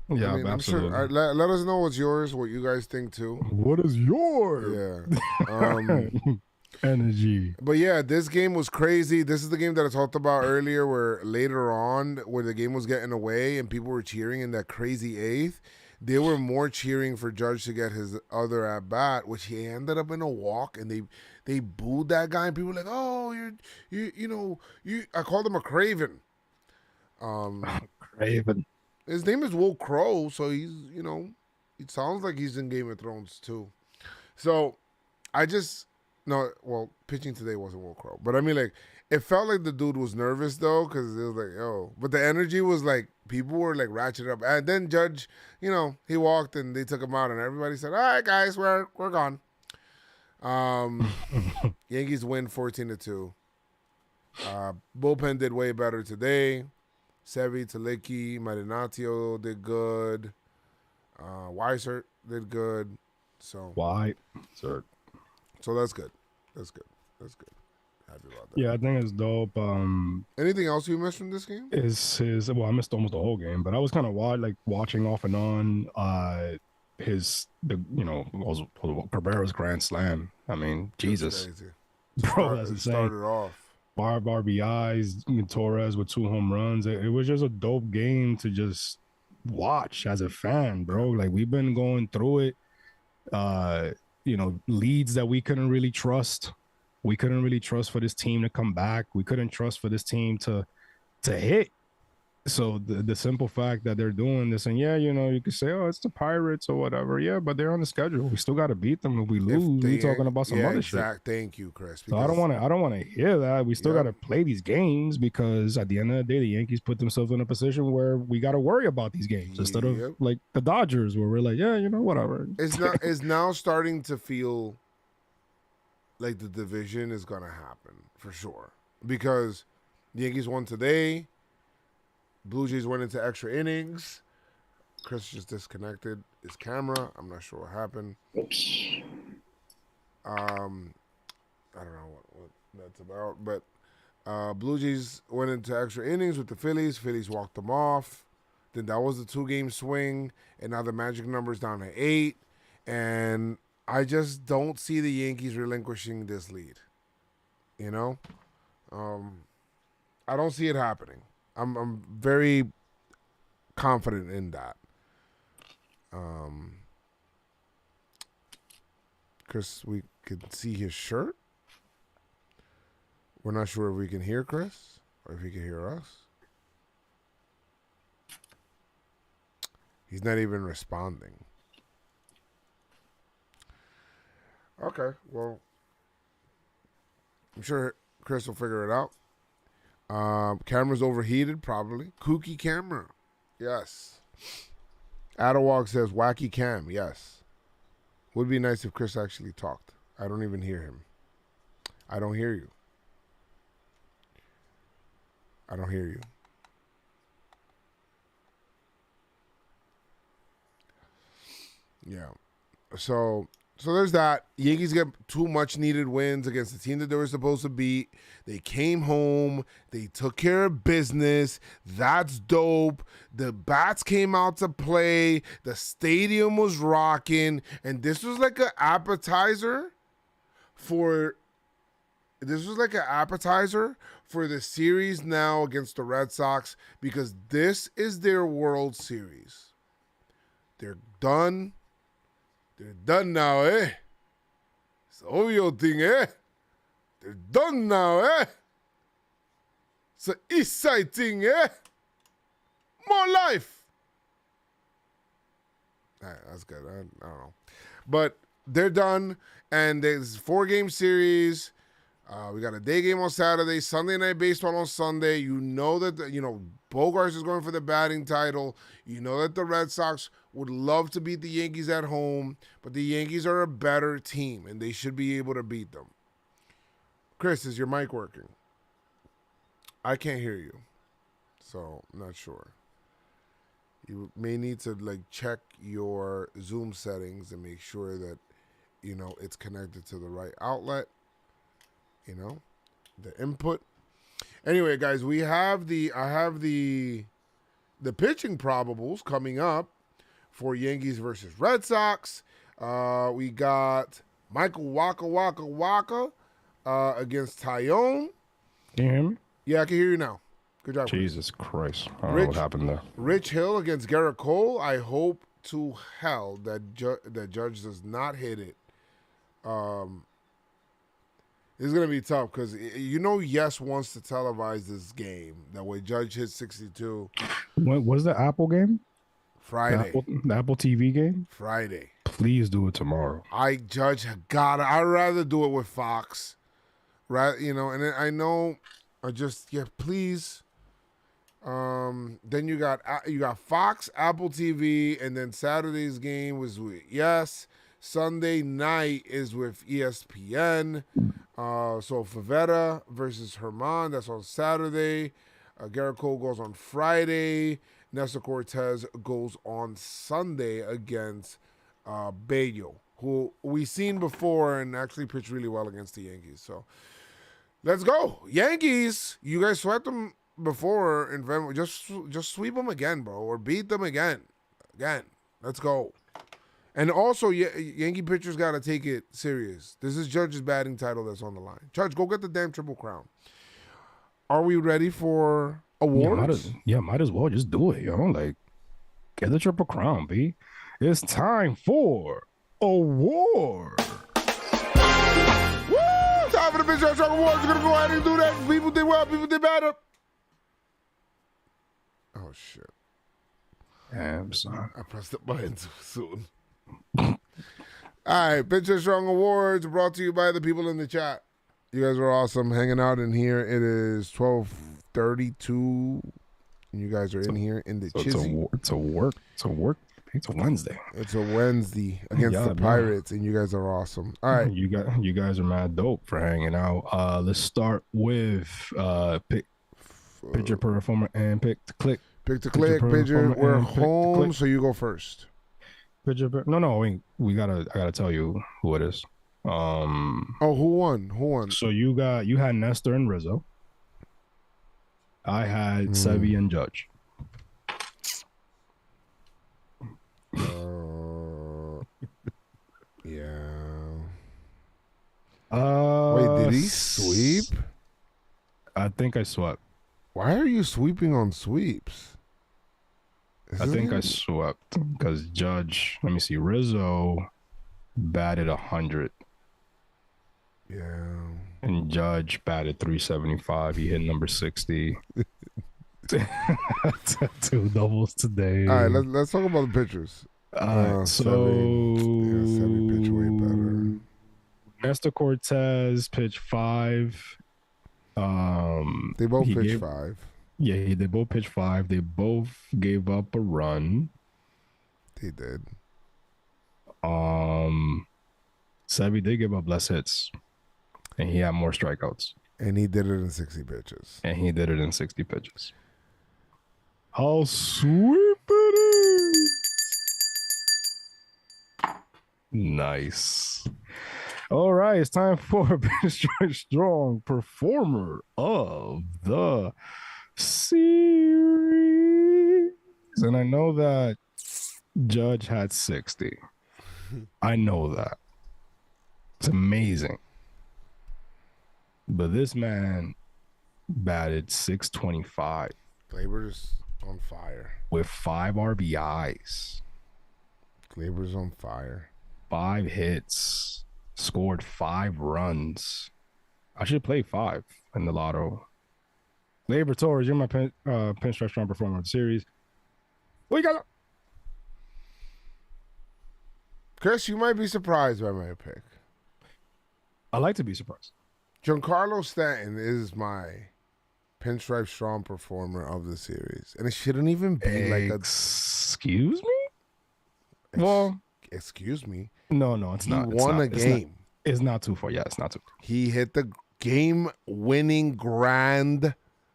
Yeah, I mean, I'm absolutely. sure. Let us know what's yours, what you guys think too. What is yours? Yeah. Energy. But yeah, this game was crazy. This is the game that I talked about earlier, where later on, where the game was getting away and people were cheering in that crazy eighth. They were more cheering for Judge to get his other at bat, which he ended up in a walk, and they booed that guy, and people were like, "Oh, you." I called him a craven. Craven. His name is Will Crow, so he's it sounds like he's in Game of Thrones too. So pitching today wasn't Will Crow, but I mean, like, it felt like the dude was nervous though, because it was like, but the energy was like, people were like ratcheted up, and then Judge, he walked and they took him out, and everybody said, "All right, guys, we're gone." Yankees win 14-2. Bullpen did way better today. Sevi, Taliki, Marinatio did good. Weissert did good. So Why, sir? So that's good. That's good. Happy about that. Yeah, I think it's dope. Anything else you missed from this game? I missed almost the whole game, but I was kind of watching off and on. Cabrera's grand slam. I mean, Jesus, That's crazy. bro, that's It insane. started off. 5 RBIs, Torres with 2 home runs. It was just a dope game to just watch as a fan, bro. Like, we've been going through it. Leads that we couldn't really trust. We couldn't really trust for this team to come back. We couldn't trust for this team to hit. So the simple fact that they're doing this, and you could say, oh, it's the Pirates or whatever. Yeah, but they're on the schedule. We still got to beat them. If we lose, we're talking about some other shit. Thank you, Chris. So I don't want to hear that. We still got to play these games, because at the end of the day, the Yankees put themselves in a position where we got to worry about these games instead of like the Dodgers, where we're like, whatever. It's now starting to feel like the division is gonna happen for sure, because the Yankees won today. Blue Jays went into extra innings. Chris just disconnected his camera. I'm not sure what happened. Oops. I don't know what that's about, but Blue Jays went into extra innings with the Phillies. Phillies walked them off. Then that was the 2-game swing, and now the magic number's down to 8. And I just don't see the Yankees relinquishing this lead. I don't see it happening. I'm very confident in that. Chris, we can see his shirt. We're not sure if we can hear Chris or if he can hear us. He's not even responding. Okay, well, I'm sure Chris will figure it out. Camera's overheated, probably. Kooky camera. Yes. Adawog says wacky cam. Yes. Would be nice if Chris actually talked. I don't even hear him. I don't hear you. I don't hear you. Yeah. So there's that. Yankees get 2 much needed wins against the team that they were supposed to beat. They came home. They took care of business. That's dope. The bats came out to play. The stadium was rocking. And this was like an appetizer for the series now against the Red Sox, because this is their World Series. They're done. They're done now, eh? It's the obvio thing, eh? They're done now, eh? It's an East Side thing, eh? More life. That's good. I don't know. But they're done, and there's a 4-game series. We got a day game on Saturday, Sunday Night Baseball on Sunday. You know that, Bogarts is going for the batting title. You know that the Red Sox would love to beat the Yankees at home, but the Yankees are a better team, and they should be able to beat them. Chris, is your mic working? I can't hear you, so I'm not sure. You may need to check your Zoom settings and make sure that it's connected to the right outlet, the input. Anyway, guys, I have the pitching probables coming up for Yankees versus Red Sox. We got Michael Waka against Tyone. Can you hear me? Yeah, I can hear you now. Good job. Jesus Christ. I don't know what happened there. Rich Hill against Garrett Cole. I hope to hell that Judge does not hit it. It's going to be tough because, Yes wants to televise this game. That way Judge hits 62. What was the Apple game? Friday. The Apple TV game? Friday. Please do it tomorrow. I'd rather do it with Fox. Right? And I know, please. Then you got Fox, Apple TV, and then Saturday's game was with Yes. Sunday night is with ESPN. So Favetta versus Herman, that's on Saturday. Garrett Cole goes on Friday. Nestor Cortez goes on Sunday against Bello, who we've seen before and actually pitched really well against the Yankees. So let's go. Yankees, you guys swept them before in Fenway. Just sweep them again, bro, or beat them again. Let's go. And also, Yankee pitchers got to take it serious. This is Judge's batting title that's on the line. Judge, go get the damn Triple Crown. Are we ready for awards? Might as well just do it, Like, get the Triple Crown, B. It's time for award. Woo! Time for the PinstripeStrong Awards. We're going to go ahead and do that. People did well. People did better. Oh, shit. Damn, son. I pressed the button too soon. All right, PinstripeStrong Awards brought to you by the people in the chat. You guys are awesome hanging out in here. It is 12:32, and you guys are in here in the chizzy. It's a Wednesday. It's a Wednesday against the Pirates, and you guys are awesome. All right, you guys are mad dope for hanging out. Let's start with picture performer and pick to click. Pick to click, picture. We're home, so you go first. No, I gotta tell you who it is. Who won? So you had Nestor and Rizzo. I had Sevy and Judge. Yeah. Wait, did he sweep? I think I swept. Why are you sweeping on sweeps? I think I swept because Judge, let me see, Rizzo batted 100. Yeah. And Judge batted 375. He hit number 60. 2 doubles today. All right, let's talk about the pitchers. Sevy pitched way better. Nestor Cortez pitched 5. They both pitched 5. Yeah, they both pitched 5. They both gave up a run. They did. Sevy did give up less hits, and he had more strikeouts. And he did it in 60 pitches. How sweep it is. Nice. All right, it's time for PinstripeStrong Performer of the Series. And I know that Judge had 60. I know that. It's amazing. But this man batted 625. Glaber's on fire. With 5 RBIs. Glaber's on fire. 5 hits. Scored 5 runs. I should play 5 in the lotto. Glaber Torres, you're my PinstripeStrong Performer of the Series. What you got? Chris, you might be surprised by my pick. I like to be surprised. Giancarlo Stanton is my PinstripeStrong Performer of the Series. And it shouldn't even be like a... Excuse me? Well... Excuse me. No, it's not. He won a game. It's not too far. Yeah, it's not too far. He hit the game-winning grand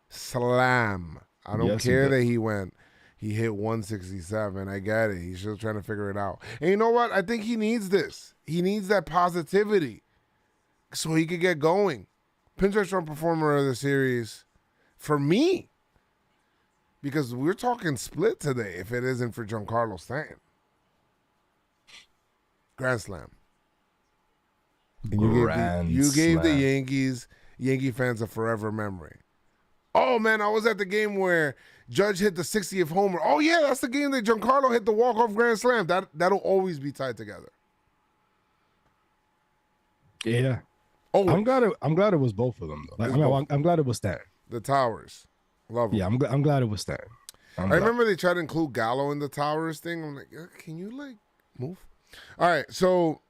slam. I don't care that he went. He hit 167. I get it. He's still trying to figure it out. And you know what? I think he needs this. He needs that positivity so he could get going. PinstripeStrong Performer of the Series for me. Because we're talking split today if it isn't for Giancarlo Stanton. Grand Slam. And you gave the Yankee fans a forever memory. Oh, man, I was at the game where Judge hit the 60th homer. Oh, yeah, that's the game that Giancarlo hit the walk-off grand slam. That'll always be tied together. Yeah. Oh, I'm glad it was both of them, though. I'm glad it was Stanton. The Towers. Love them. Yeah, I'm glad it was Stanton. I remember they tried to include Gallo in the Towers thing. I'm like, can you, move? All right, so,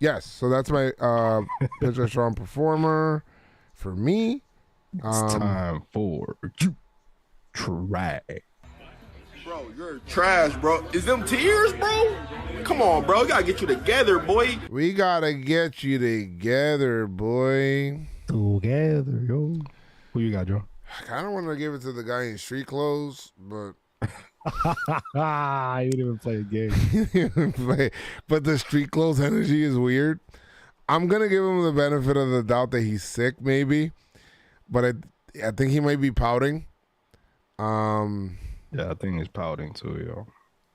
yes. So that's my PinstripeStrong Performer for me. It's time for trash. Bro, you're trash, bro. Is them tears, bro? Come on, bro. We gotta get you together, boy. We gotta get you together, boy. Together, yo. Who you got, Joe? I kind of want to give it to the guy in street clothes, but you didn't even play a game. But the street clothes energy is weird. I'm gonna give him the benefit of the doubt that he's sick, maybe. But I think he might be pouting. Yeah, I think he's pouting too, yo.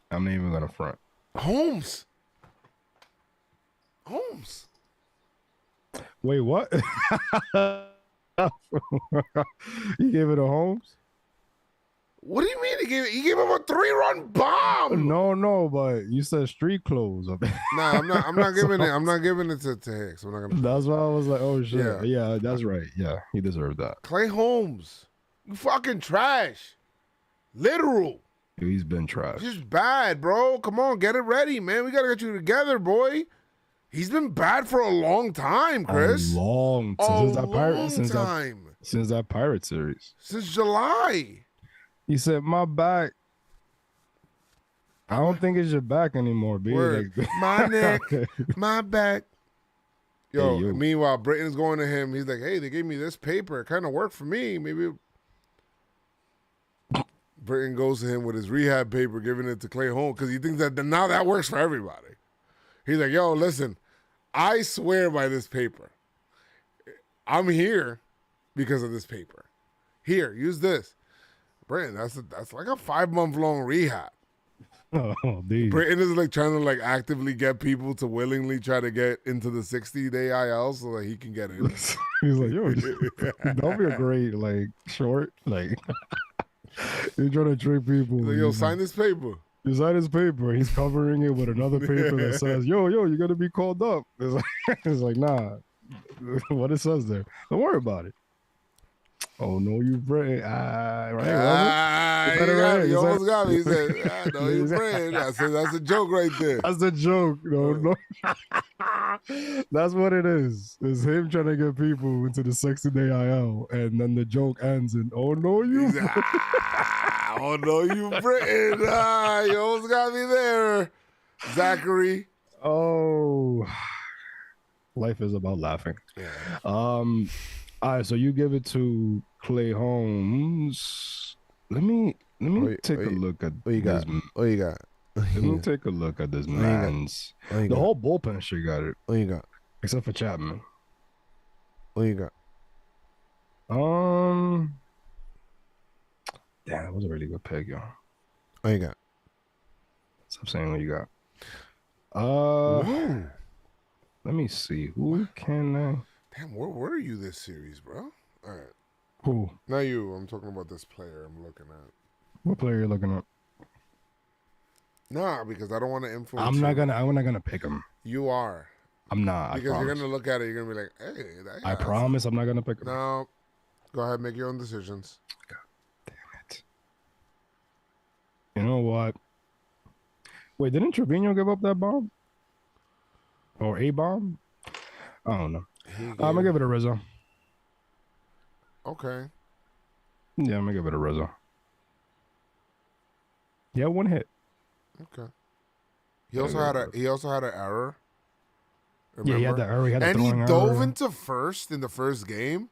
I'm not even gonna front. Holmes. Wait, what? You gave it to Holmes? What do you mean he gave him a 3-run bomb? No, but you said street clothes. Nah, I'm not giving it. I'm not giving it to Hicks. I'm not gonna. That's why I was like, oh shit. Yeah, that's right. Yeah, he deserved that. Clay Holmes, you fucking trash. Literal. He's been trash. Just bad, bro. Come on, get it ready, man. We gotta get you together, boy. He's been bad for a long time, Chris. Since that Pirate series. Since July. He said, my back. I don't think it's your back anymore, B. My neck, my back. Yo, Hey, yo. Meanwhile, Britton's going to him. He's like, hey, they gave me this paper. It kind of worked for me. Maybe. Britton goes to him with his rehab paper, giving it to Clay Holmes because he thinks that now that works for everybody. He's like, yo, listen, I swear by this paper. I'm here because of this paper. Here, use this. Britton, that's like a 5-month-long rehab. Oh, dude. Britton is trying to actively get people to willingly try to get into the 60-day IL so that he can get in. He's like, yo, don't be a great short. You're trying to trick people. Like, yo, sign this paper. You sign his paper. He's covering it with another paper that says, yo, you're going to be called up. It's like, nah. What it says there. Don't worry about it. Oh, no, you Britton. You almost got me. He said, no, you Britton. I said, that's a joke right there. That's a joke. No. That's what it is. It's him trying to get people into the 60-day IL. And then the joke ends in, oh, no, you Britton. Oh, no, you Britton. You almost got me there. Zachary. Oh. Life is about laughing. Yeah. All right, so you give it to Clay Holmes. Let me take a look at what you got. What you got? Let me take a look at this man's. The whole bullpen shit got it. What you got? Except for Chapman. What you got? Damn, that was a really good pick, yo. What you got? Stop saying what you got. Whoa. Let me see. Who can I? Damn, where were you this series, bro? All right. Who? Not you. I'm talking about this player I'm looking at. What player are you looking at? Nah, because I don't want to influence I'm not gonna pick him. You are. I'm not. Because you're gonna look at it, you're gonna be like, hey, I promise I'm not gonna pick him. No. Go ahead, make your own decisions. God damn it. You know what? Wait, didn't Trevino give up that bomb? Or a bomb? I don't know. I'm gonna give it a Rizzo. Okay. Yeah, I'm gonna give it a Rizzo. Yeah, one hit. Okay. He also had an error. Remember? Yeah, he had the error. And he dove into first in the first game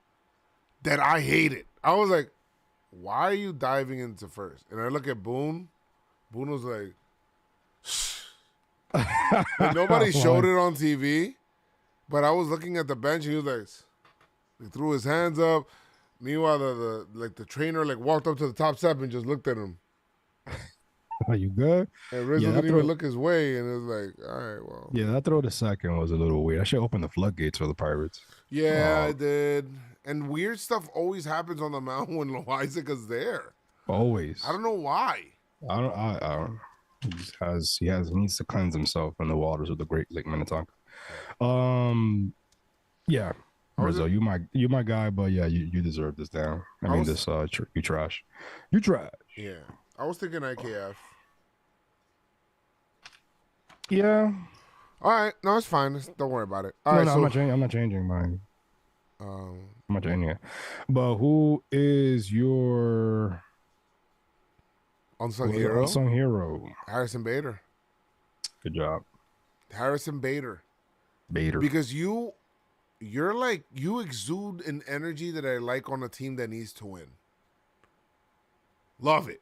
that I hated. I was like, why are you diving into first? And I look at Boone. Boone was like, like nobody showed it on TV, but I was looking at the bench and he was like, he threw his hands up. Meanwhile, the trainer like walked up to the top step and just looked at him. Are you good? And Rizzo Yeah, didn't even look his way, and it was like, all right, well. Yeah, that throw to second was a little weird. I should open the floodgates for the Pirates. Yeah, I did. And weird stuff always happens on the mound when Loiza's there. Always. I don't know why. I don't. He needs to cleanse himself in the waters of the Great Lake Minnetonka. Yeah, Rizzo, you my guy, but yeah, you deserve this down. You trash. You trash. Yeah, I was thinking IKF. Yeah. All right, no, it's fine. Don't worry about it. All no, right, no, so, I'm not changing mine. I'm not changing it. But who is your unsung hero? Unsung hero. Harrison Bader. Good job. Harrison Bader. Bader. Because you're like, you exude an energy that I like on a team that needs to win. Love it.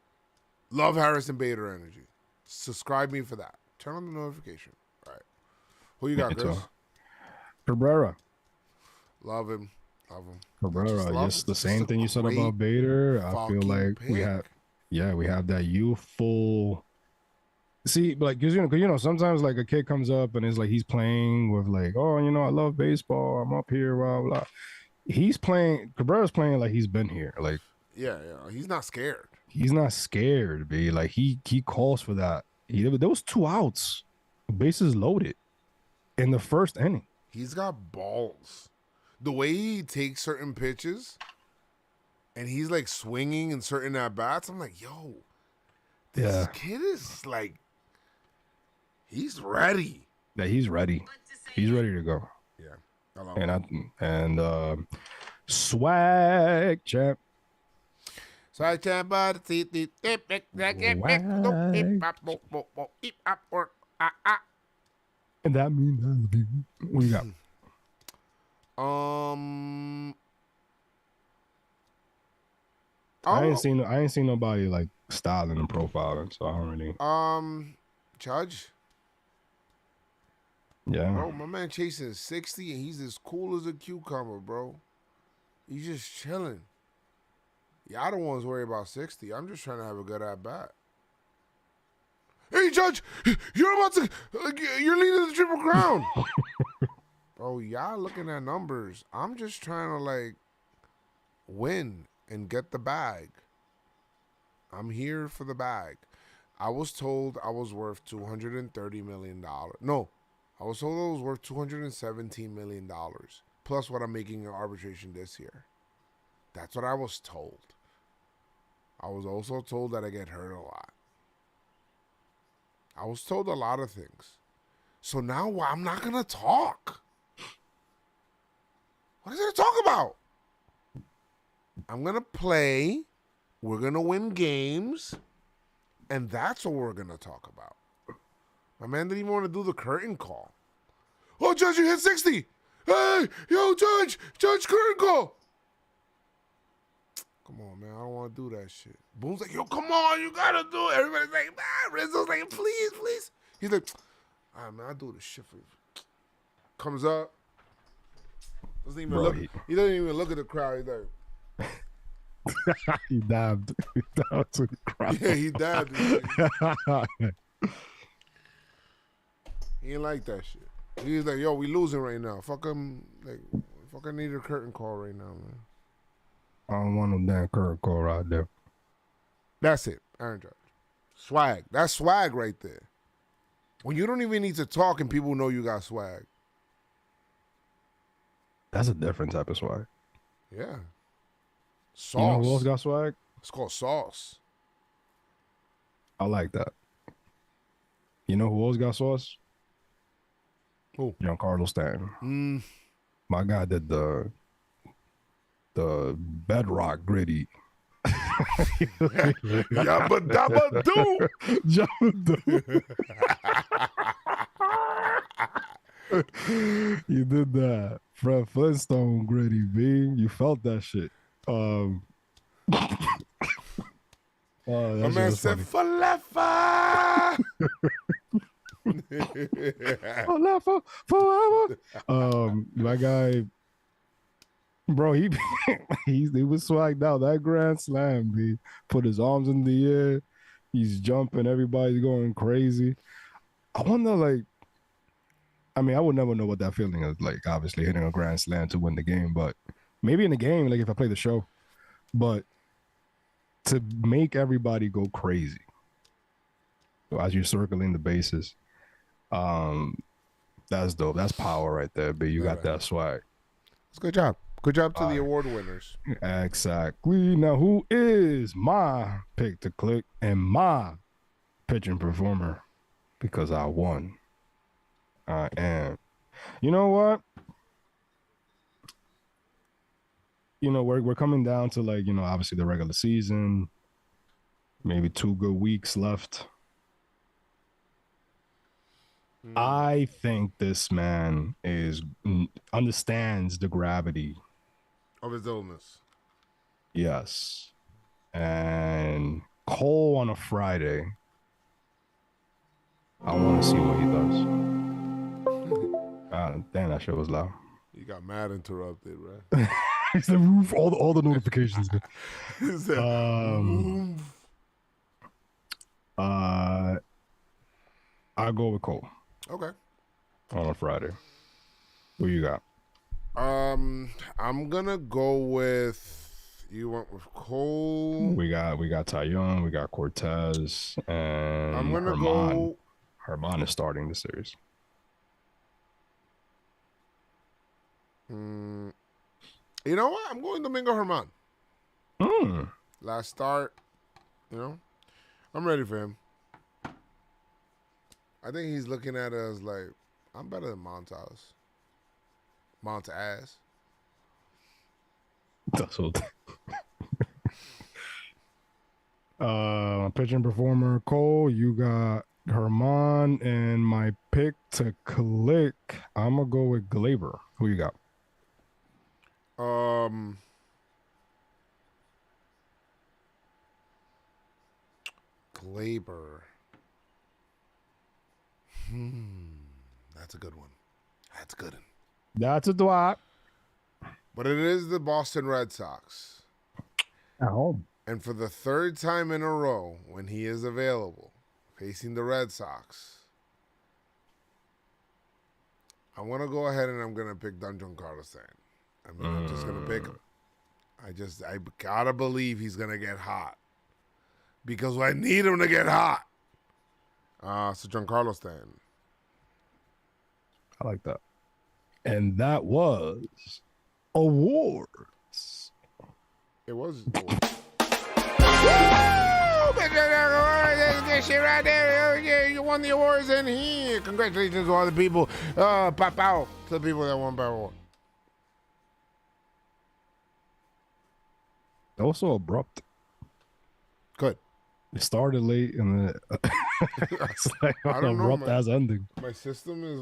Love Harrison Bader energy. Subscribe me for that. Turn on the notification. All right. Who you got, Chris? Cabrera. Love him. Love him. Cabrera. Yes, the same thing you said about Bader. I feel like we have that youthful. See, like, cause you know, sometimes like a kid comes up and is like he's playing with like, oh, you know, I love baseball. I'm up here, blah blah. Cabrera's playing like he's been here. Like, yeah, he's not scared. He's not scared, B. Like he calls for that. There was 2 outs, bases loaded, in the first inning. He's got balls. The way he takes certain pitches, and he's like swinging in certain at bats. I'm like, yo, this kid is like, he's ready. Yeah, he's ready. He's ready to go. Yeah, I love and swag champ. Swag champ, but and that means I love you. What you got? I ain't seen nobody like styling and profiling, so I don't really. Judge. Yeah. Bro, my man chasing 60 and he's as cool as a cucumber, bro. He's just chilling. Y'all the ones worry about 60. I'm just trying to have a good at bat. Hey, Judge, you're leading the Triple Crown. Bro, y'all looking at numbers. I'm just trying to like win and get the bag. I'm here for the bag. I was told I was worth $230 million. No, I was told I was worth $217 million plus what I'm making in arbitration this year. That's what I was told. I was also told that I get hurt a lot. I was told a lot of things. So now I'm not going to talk. What is there to talk about? I'm going to play. We're going to win games. And that's what we're going to talk about. My man didn't even want to do the curtain call. Oh, Judge, you hit 60. Hey, yo, Judge, curtain call. Come on, man. I don't want to do that shit. Boone's like, yo, come on. You got to do it. Everybody's like, man. Rizzo's like, please. He's like, all right, man. I'll do this shit for you. Comes up. Doesn't even look. He doesn't even look at the crowd. He's like, he dabbed. He dabbed to the crowd. Yeah, he dabbed. He ain't like that shit. He's like, yo, we losing right now. Fuck him. Like, fucking need a curtain call right now, man. I don't want no damn curtain call right there. That's it, Aaron Judge. Swag. That's swag right there. When you don't even need to talk and people know you got swag. That's a different type of swag. Yeah. Sauce. You know who else got swag? It's called sauce. I like that. You know who else got sauce? Who? Giancarlo Stanton. My guy did the bedrock gritty. Yabba dabba doo. You did that. Fred Flintstone gritty, B. You felt that shit. Oh, My that man shit said was Falefa. funny. Forever. That guy, bro, he was swagged out. That grand slam, he put his arms in the air. He's jumping. Everybody's going crazy. I wonder, like, I mean, I would never know what that feeling is like, obviously, hitting a grand slam to win the game, but maybe in the game, like if I play the show, but to make everybody go crazy as you're circling the bases, that's dope. That's power right there, B. You got that swag. It's good job. Good job to the award winners. Exactly. Now, who is my pick to click and my pitching performer? Because I won. I am. You know what? You know, we're coming down to, like, you know, obviously the regular season, maybe 2 good weeks left. I think this man understands the gravity Of his illness. Yes. And Cole on a Friday. I want to see what he does. Damn, that shit was loud. You got mad interrupted, right? It's the roof, all the notifications. I go with Cole Okay. on a Friday. Who you got? I'm gonna go with. You went with Cole. We got Taillon, we got Cortez, and I'm gonna Herman. go. Herman is starting the series. You know what? I'm going Domingo Herman. Last start. You know, I'm ready for him. I think he's looking at us like, I'm better than Montaz. That's what. Pitching performer Cole, you got Herman, and my pick to click, I'm gonna go with Glaber. Who you got? Glaber. That's a good one. That's good. That's a Dwight. But it is the Boston Red Sox. At home. And for the 3rd time in a row, when he is available, facing the Red Sox, I want to go ahead and I'm going to pick Giancarlo Stanton. I mean, I'm just going to pick him. I got to believe he's going to get hot. Because I need him to get hot. So Giancarlo Stanton. I like that. And that was awards. It was. Shit right there. Yeah, you won the awards in here. Congratulations to all the people. Pop out to the people that won by award. That was so abrupt. Good. It started late and then it's like I don't know, abrupt man. as ending. My system is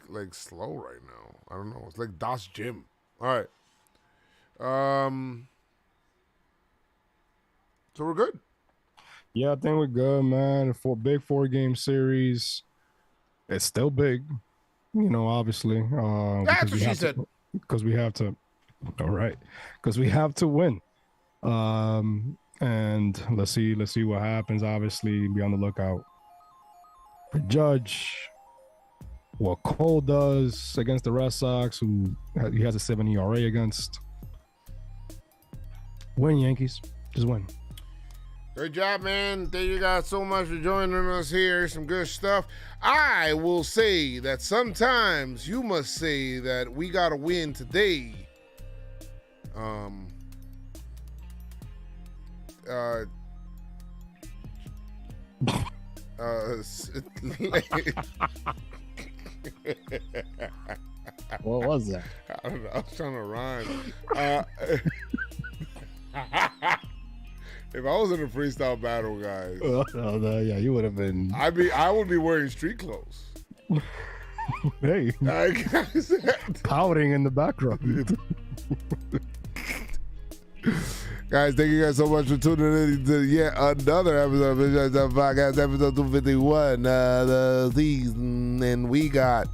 like slow right now. I don't know. It's like DOS Gym. All right. So we're good. Yeah, I think we're good, man. Big 4-game series. It's still big, you know, obviously. That's what she said. Because we have to. All right. Because we have to win. And let's see what happens. Obviously, be on the lookout for Judge. What Cole does against the Red Sox, who he has a 7 ERA against. Win, Yankees. Just win. Good job, man. Thank you guys so much for joining us here. Some good stuff. I will say that sometimes you must say that we got to win today. What was that? I don't know. I was trying to rhyme. If I was in a freestyle battle, guys, Yeah, you would have been. I would be wearing street clothes. Hey, pouting in the background. Guys, thank you guys so much for tuning in to yet another episode of PinstripeStrong Podcast, episode 251 the season. And we got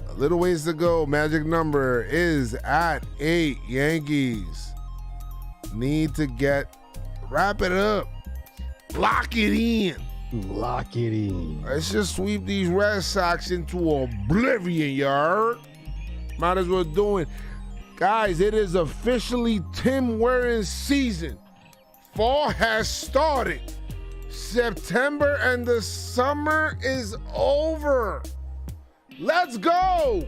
a little ways to go. Magic number is at 8. Yankees need to wrap it up. Lock it in. Lock it in. Let's just sweep these Red Sox into oblivion, yard. Might as well do it. Guys, it is officially Tim wearing season. Fall has started. September and the summer is over. Let's go.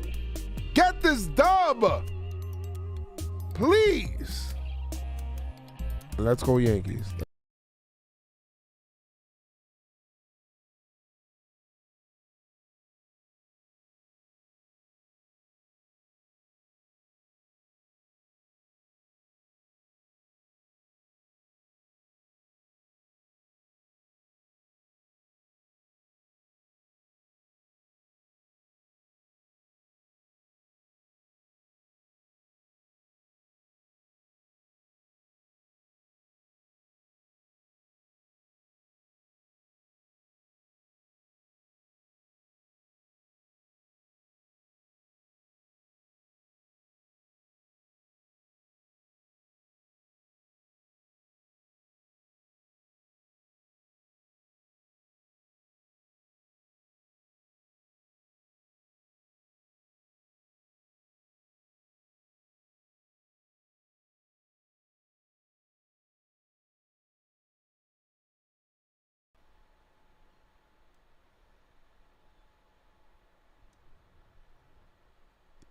Get this dub. Please. Let's go Yankees.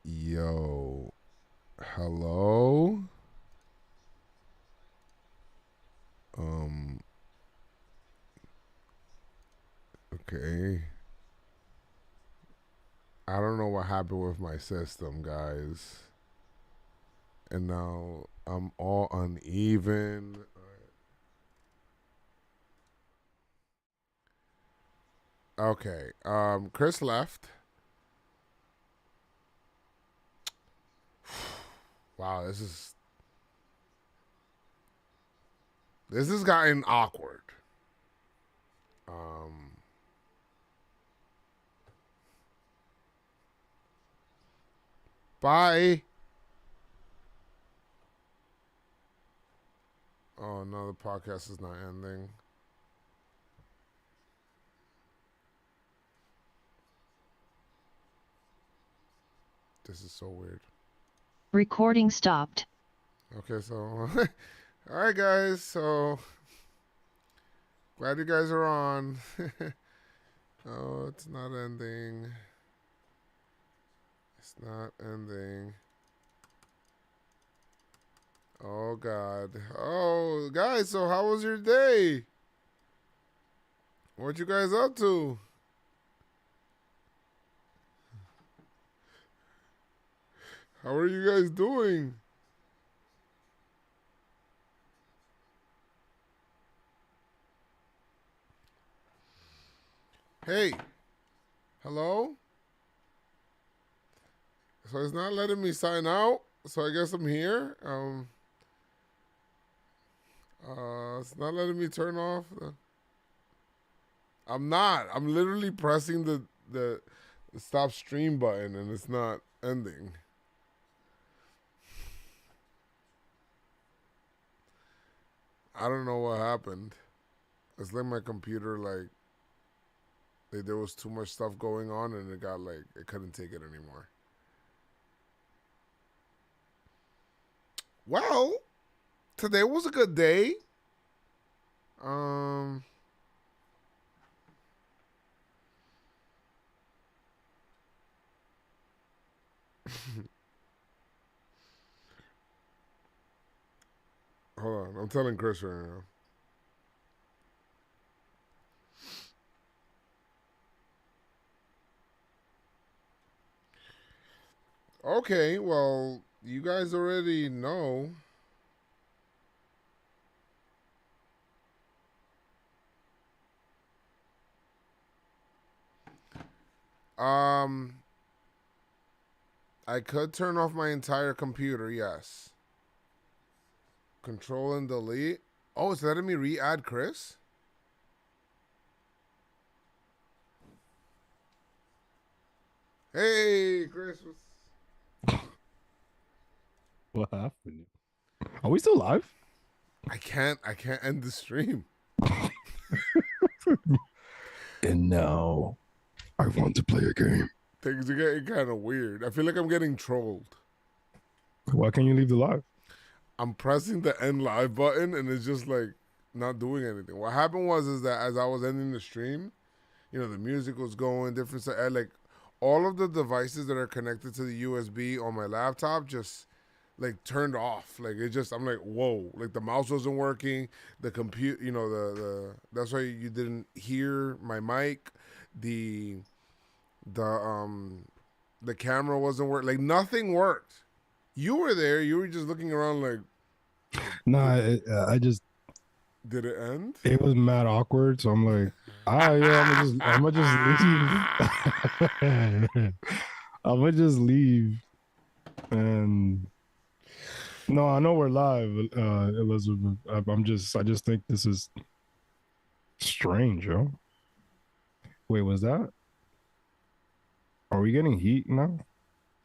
Yo, hello? Okay. I don't know what happened with my system, guys. And now I'm all uneven. Okay. Chris left. Wow, this has gotten awkward. Bye. Oh no, the podcast is not ending. This is so weird. Recording stopped. Okay, so all right, guys. So glad you guys are on. Oh, it's not ending. It's not ending. Oh God. Oh, guys. So how was your day? What you guys up to? How are you guys doing? Hey. Hello? So it's not letting me sign out. So I guess I'm here. It's not letting me turn off. I'm not. I'm literally pressing the stop stream button and it's not ending. I don't know what happened. It's like my computer, like there was too much stuff going on and it got like, it couldn't take it anymore. Well, today was a good day. Hold on, I'm telling Chris right now. Okay, well, you guys already know. I could turn off my entire computer, yes. Control and delete. Oh, it's letting me re-add Chris? Hey, Chris. What happened? Are we still live? I can't end the stream. And now I want to play a game. Things are getting kind of weird. I feel like I'm getting trolled. Why can't you leave the live? I'm pressing the end live button and it's just like not doing anything. What happened was that as I was ending the stream, you know, the music was going, different stuff. Like all of the devices that are connected to the USB on my laptop just like turned off. Like it just, I'm like, whoa, like the mouse wasn't working, the compute, you know, that's why you didn't hear my mic, the camera wasn't working, like nothing worked. You were there, you were just looking around like, Nah, I just, did it end? it was mad awkward. So I'm like, yeah, I'm gonna just leave. I'm gonna just leave. And no, I know we're live, Elizabeth. I just think this is strange, yo. Wait, was that? Are we getting heat now?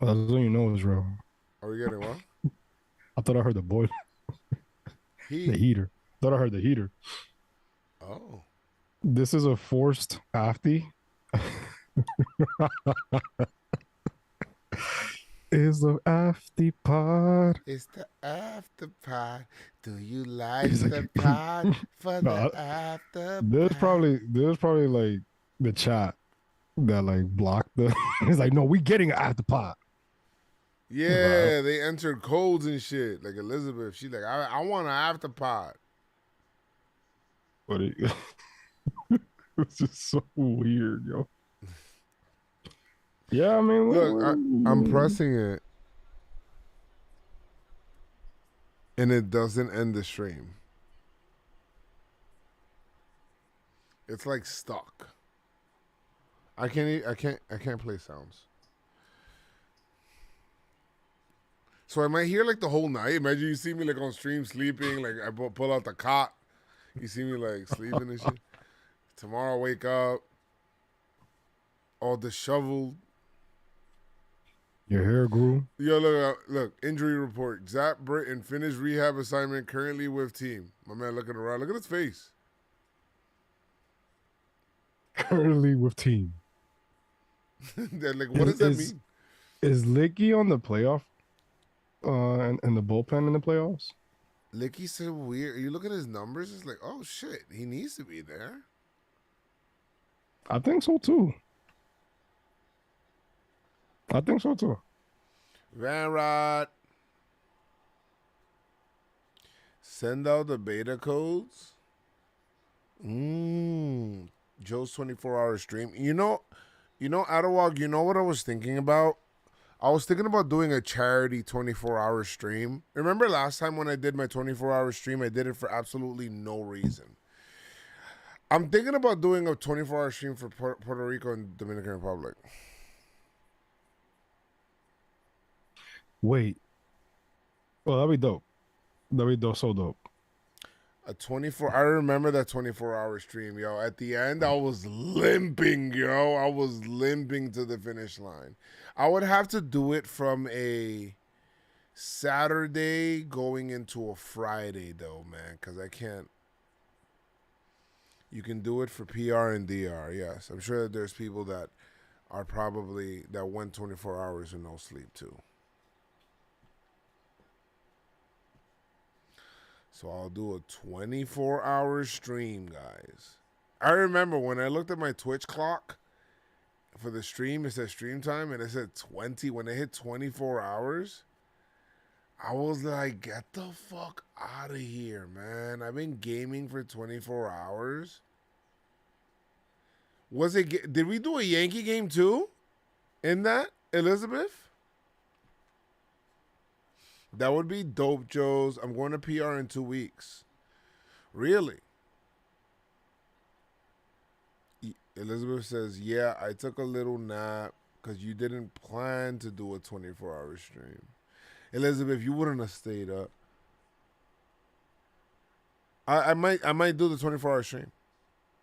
That's all you know is real. Are we getting what? I thought I heard the boiler. Heat. The heater. Thought I heard the heater. Oh. This is a forced afty. Is the afty pod. It's the after pod. Do you like He's the like- pod for Nah, the after There's pod? probably like the chat that like blocked the. It's like, no, we getting an after pod. Yeah, they entered codes and shit. Like Elizabeth, she's like, I want an after pod. But it's just so weird, yo. Yeah, I mean, Look, I'm pressing it, and it doesn't end the stream. It's like stuck. I can't play sounds. So I might hear like the whole night. Imagine you see me like on stream sleeping, like I pull out the cot. You see me like sleeping and shit. Tomorrow I wake up all disheveled. Your hair grew. Yo, look, injury report. Zach Britton finished rehab assignment, currently with team. My man looking around. Look at his face. Currently with team. They're like, what does that mean? Is Licky on the playoff? And the bullpen in the playoffs? Licky said weird. You look at his numbers, it's like, oh shit, he needs to be there. I think so too. Van Rod. Send out the beta codes. Joe's 24-hour stream. You know, Adewag, you know what I was thinking about? I was thinking about doing a charity 24-hour stream. Remember last time when I did my 24-hour stream, I did it for absolutely no reason. I'm thinking about doing a 24-hour stream for Puerto Rico and Dominican Republic. Wait. Well, that'd be dope. So dope. I remember that 24-hour stream, yo. At the end, I was limping, yo. I was limping to the finish line. I would have to do it from a Saturday going into a Friday, though, man, because I can't. You can do it for PR and DR, yes. I'm sure that there's people that are probably, that went 24 hours with no sleep, too. So I'll do a 24-hour stream, guys. I remember when I looked at my Twitch clock for the stream, it said stream time, and it said 20. When it hit 24 hours, I was like, get the fuck out of here, man. I've been gaming for 24 hours. Did we do a Yankee game too? In that, Elizabeth? That would be dope, Joes. I'm going to PR in 2 weeks. Really? Elizabeth says, yeah, I took a little nap because you didn't plan to do a 24-hour stream. Elizabeth, you wouldn't have stayed up. I might do the 24-hour stream.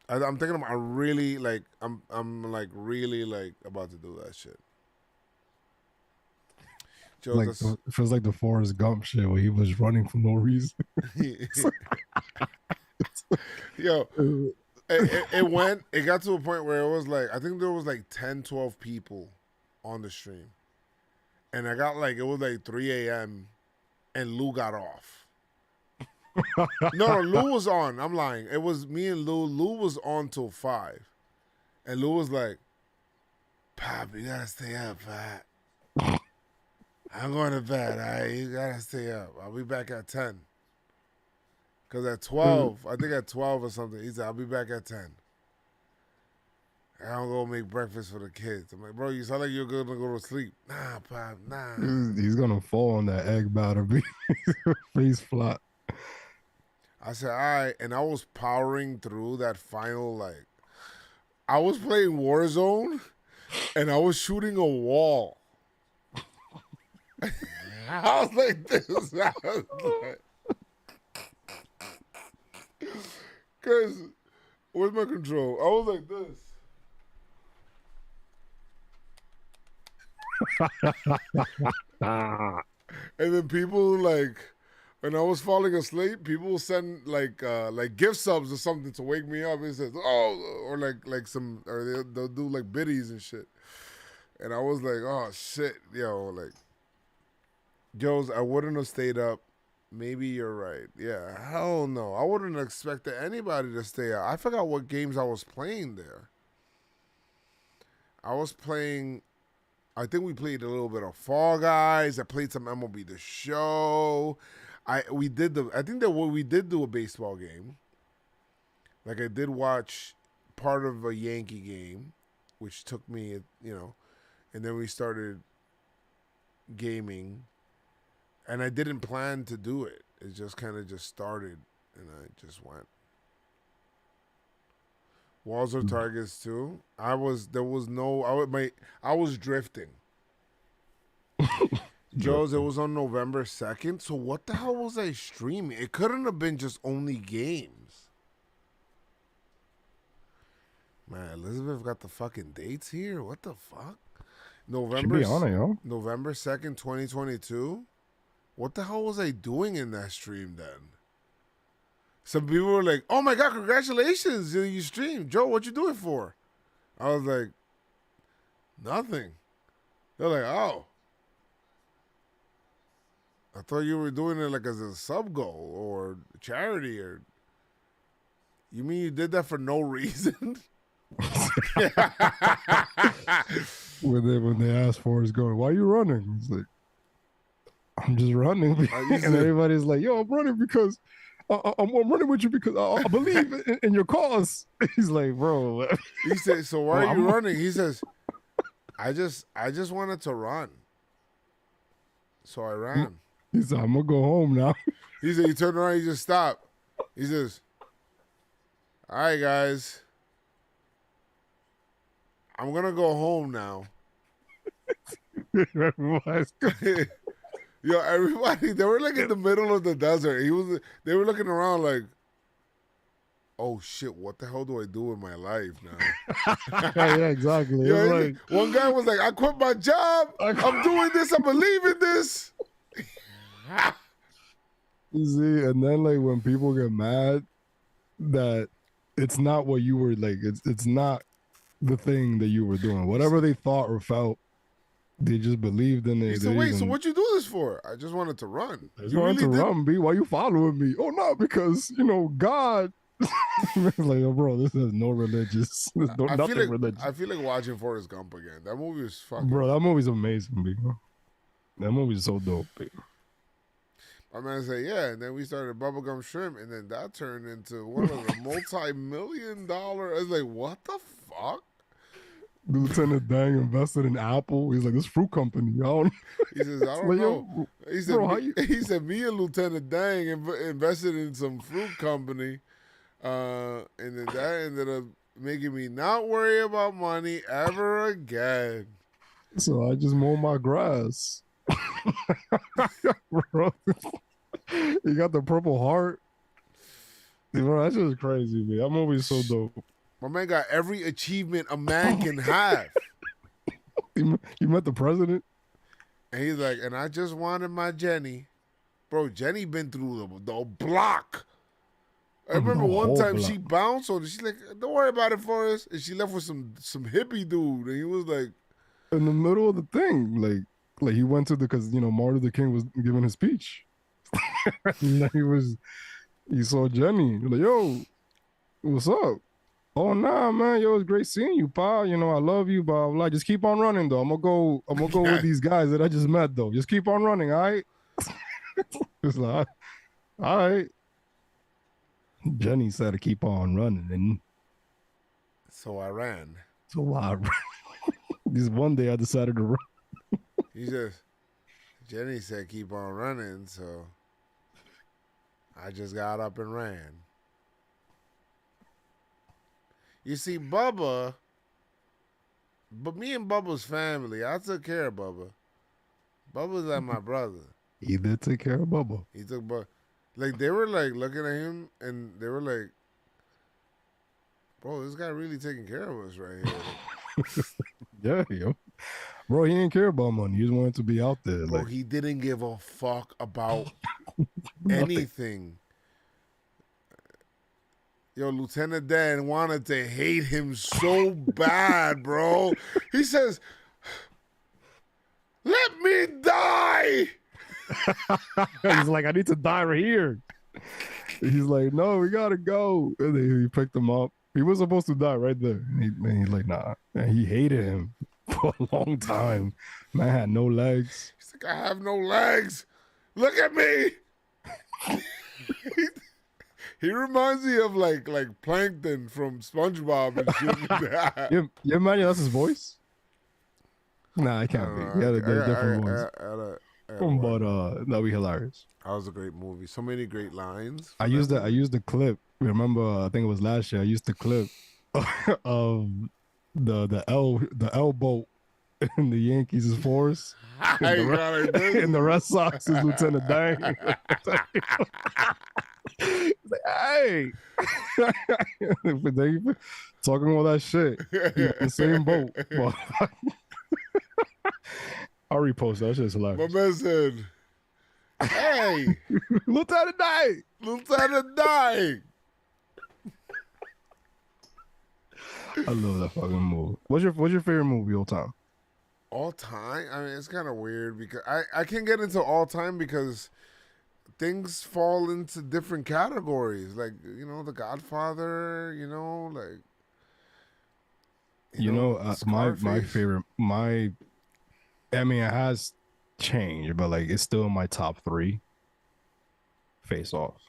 I'm thinking I really like I'm like really like about to do that shit. Joe, Like it feels like the Forrest Gump shit where he was running for no reason. Yo, it got to a point where it was like, I think there was like 10, 12 people on the stream. And it was like 3 a.m. and Lou got off. No, Lou was on. I'm lying. It was me and Lou. Lou was on till 5. And Lou was like, Pop, you gotta stay up, Pat. I'm going to bed, all right? You gotta stay up. I'll be back at 10. Because at 12, I think at 12 or something, he said, I'll be back at 10. I'm going to make breakfast for the kids. I'm like, bro, you sound like you're going to go to sleep. Nah, Pop, nah. He's going to fall on that egg batter. Face flat. I said, all right. And I was powering through that final, like, I was playing Warzone, and I was shooting a wall. I was like this. I was like, because, where's my control? I was like this. And then people like, when I was falling asleep, people will send like gift subs or something to wake me up. It says, oh, or like some, or they'll do like biddies and shit. And I was like, oh shit, yo, like, Joe's, I wouldn't have stayed up. Maybe you're right. Yeah, hell no. I wouldn't have expected anybody to stay out. I forgot what games I was playing there. I was playing, I think we played a little bit of Fall Guys. I played some MLB The Show. I think we did do a baseball game. Like I did watch part of a Yankee game, which took me, and then we started gaming. And I didn't plan to do it. It just kind of just started, and I just went. Walls or targets too. I was drifting. Joe's, it was on November 2nd. So what the hell was I streaming? It couldn't have been just only games. Man, Elizabeth got the fucking dates here. What the fuck? November 2nd, 2022. What the hell was I doing in that stream then? Some people were like, oh my God, congratulations, you streamed. Joe, what you doing for? I was like, nothing. They're like, oh. I thought you were doing it like as a sub goal or charity or. You mean you did that for no reason? When they asked for his going, why are you running? He's like, I'm just running. And everybody's like, yo, I'm running because I'm running with you because I believe in your cause. He's like, bro. He said, so why are you running? He says, I just wanted to run. So I ran. He said, I'm going to go home now. He said, he turned around, he just stopped. He says, all right, guys. I'm going to go home now. Yo, everybody, they were like in the middle of the desert. They were looking around like, oh shit, what the hell do I do with my life now? Yeah, exactly. Yo, like, one guy was like, I quit my job. I'm doing this. I believe in this. You see, and then like when people get mad that it's not what you were like, it's not the thing that you were doing. Whatever they thought or felt, they just believed in it. He said, wait, so what you do this for? I just wanted to run. I just wanted to run, B. Why you following me? Oh, no, because, God. Like, oh, bro, this has no religious. There's nothing religious. I feel like watching Forrest Gump again. That movie was fucking. Bro, that movie's amazing, B. That movie's so dope, B. My man said, yeah, and then we started Bubblegum Shrimp, and then that turned into one of the multi-million-dollar. I was like, what the fuck? Lieutenant Dang invested in Apple. He's like, this fruit company, y'all. He says, I don't know. He said, bro, he said, me and Lieutenant Dang invested in some fruit company, and then that ended up making me not worry about money ever again. So I just mow my grass. Bro, you got the Purple Heart. Bro, that shit was crazy, man. That movie is so dope. My man got every achievement a man can have. You met the president? And he's like, and I just wanted my Jenny. Bro, Jenny been through the block. I remember one time she bounced on it. She's like, don't worry about it for us. And she left with some hippie dude. And he was like, in the middle of the thing, like he went to because Martin Luther King was giving his speech. And then he saw Jenny. He was like, yo, what's up? Oh nah, man, yo, it's great seeing you, pa. I love you, blah blah. Just keep on running though. I'm gonna go with these guys that I just met though. Just keep on running, all right? It's like, all right. Jenny said to keep on running, and so I ran. This one day I decided to run. Jenny said keep on running, so I just got up and ran. You see, Bubba, but me and Bubba's family, I took care of Bubba. Bubba's like my brother. He did take care of Bubba. He took Bubba. Like, they were, like, looking at him, and they were like, bro, this guy really taking care of us right here. Yeah, yo. Bro, he didn't care about money. He just wanted to be out there. Bro, he didn't give a fuck about anything. Yo, Lieutenant Dan wanted to hate him so bad, bro. He says, let me die. He's like, I need to die right here. He's like, no, we gotta go. And then he picked him up. He was supposed to die right there. And he's like, nah. And he hated him for a long time. Man had no legs. He's like, I have no legs. Look at me. He reminds me of like Plankton from SpongeBob and shit. You imagine that's his voice? Nah, it can't be. Yeah, they're different ones. But that'd be hilarious. That was a great movie. So many great lines. I used the clip. Remember, I think it was last year. I used the clip of the L boat in the Yankees' force. In the Red Sox is Lieutenant Dan. Like, hey, talking all that shit. The same boat. I'll repost that. Shit's hilarious. My man said, hey, Lieutenant Dan. Lieutenant Dan. I love that fucking movie. What's your favorite movie all time? All time? I mean, it's kind of weird because I can't get into all time because things fall into different categories. Like, The Godfather, like... my favorite, I mean, it has changed, but, like, it's still in my top 3. Face Off.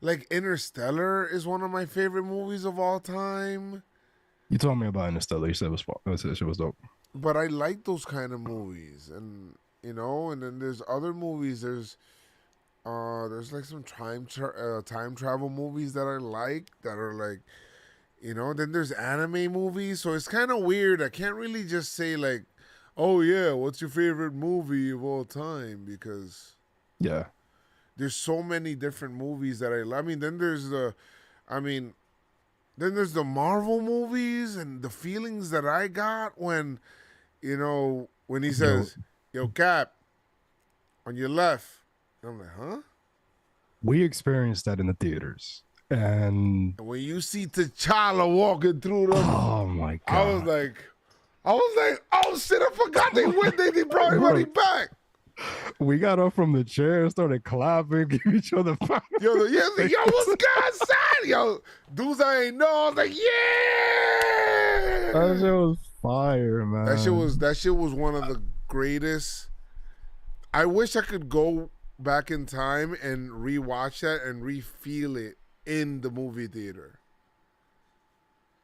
Like, Interstellar is one of my favorite movies of all time. You told me about Interstellar. You said it was dope. But I like those kind of movies. And, and then there's other movies. There's like some time travel movies that I like that are like, then there's anime movies. So it's kind of weird. I can't really just say like, oh yeah, what's your favorite movie of all time? Because there's so many different movies that I love. I mean, then there's the Marvel movies and the feelings that I got when he says, yo, Cap, on your left. I'm like, huh? We experienced that in the theaters. And when you see T'Challa walking through them, oh my God. I was like, oh shit, I forgot they brought everybody back. We got up from the chair and started clapping, give each other fire. Yo, what's good, son? Yo, dudes I ain't know. I was like, yeah. That shit was fire, man. That shit was one of the greatest. I wish I could go back in time and rewatch that and re-feel it in the movie theater.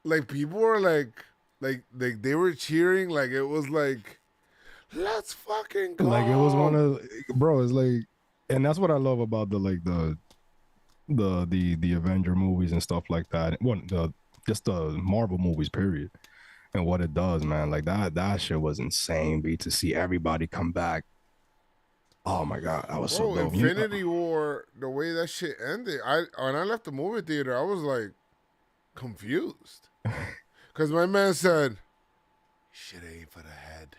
Like, people were like they were cheering, like it was like, let's fucking go. Like, it was one of, bro, it's like, and that's what I love about the Avenger movies and stuff like that. Just the Marvel movies, period. And what it does, man, like that shit was insane, to see everybody come back Oh my god, that was Bro, so dope. Infinity War, the way that shit ended, when I left the movie theater, I was like confused. Because my man said, shit ain't for the head.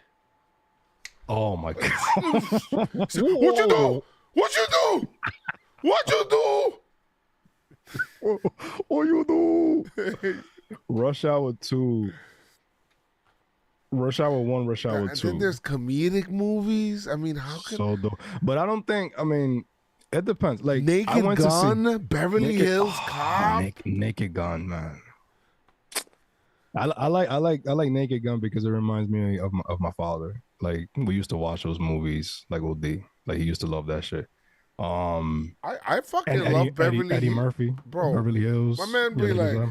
Oh my god. Said, what you do? What you do? What you do? What you do? Rush Hour 2. Rush Hour 1, Rush Hour 2. And then there's comedic movies. I mean, how can... So dope. But I don't think, I mean, it depends. Like, I Naked went Gun, to see Beverly Hills Cop. Naked Gun, man. I like Naked Gun because it reminds me of my father. Like, we used to watch those movies like OD. Like, he used to love that shit. I fucking and love Beverly Eddie Hills. Murphy, Bro, Beverly Hills. my man be like,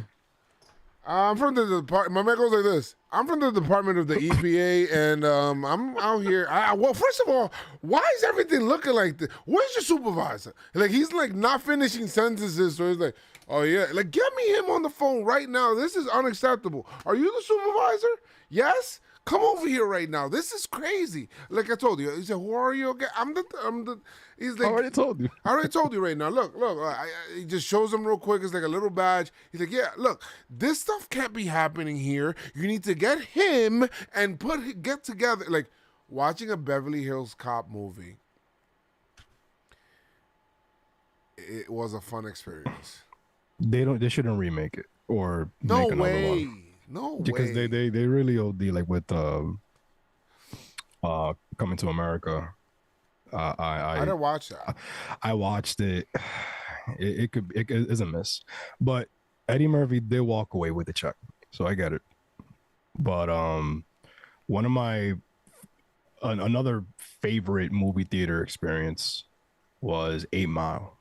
I'm from the department. My man goes like this. I'm from the department of the EPA, and I'm out here. Well, first of all, why is everything looking like this? Where's your supervisor? Like, he's like not finishing sentences, so he's like, oh yeah, like get me him on the phone right now. This is unacceptable. Are you the supervisor? Yes. Come over here right now. This is crazy. Like I told you. He said, who are you again? I'm the, he's like, I already told you. I already told you right now. Look. He just shows him real quick. It's like a little badge. He's like, yeah, look, this stuff can't be happening here. You need to get him and get together. Like, watching a Beverly Hills Cop movie, it was a fun experience. They shouldn't remake it or No make another way. one. No Because way. they really OD like with Coming to America. I didn't watch that. I watched it. It is a miss, but Eddie Murphy did walk away with the check, so I get it. But one of my another favorite movie theater experience was 8 Mile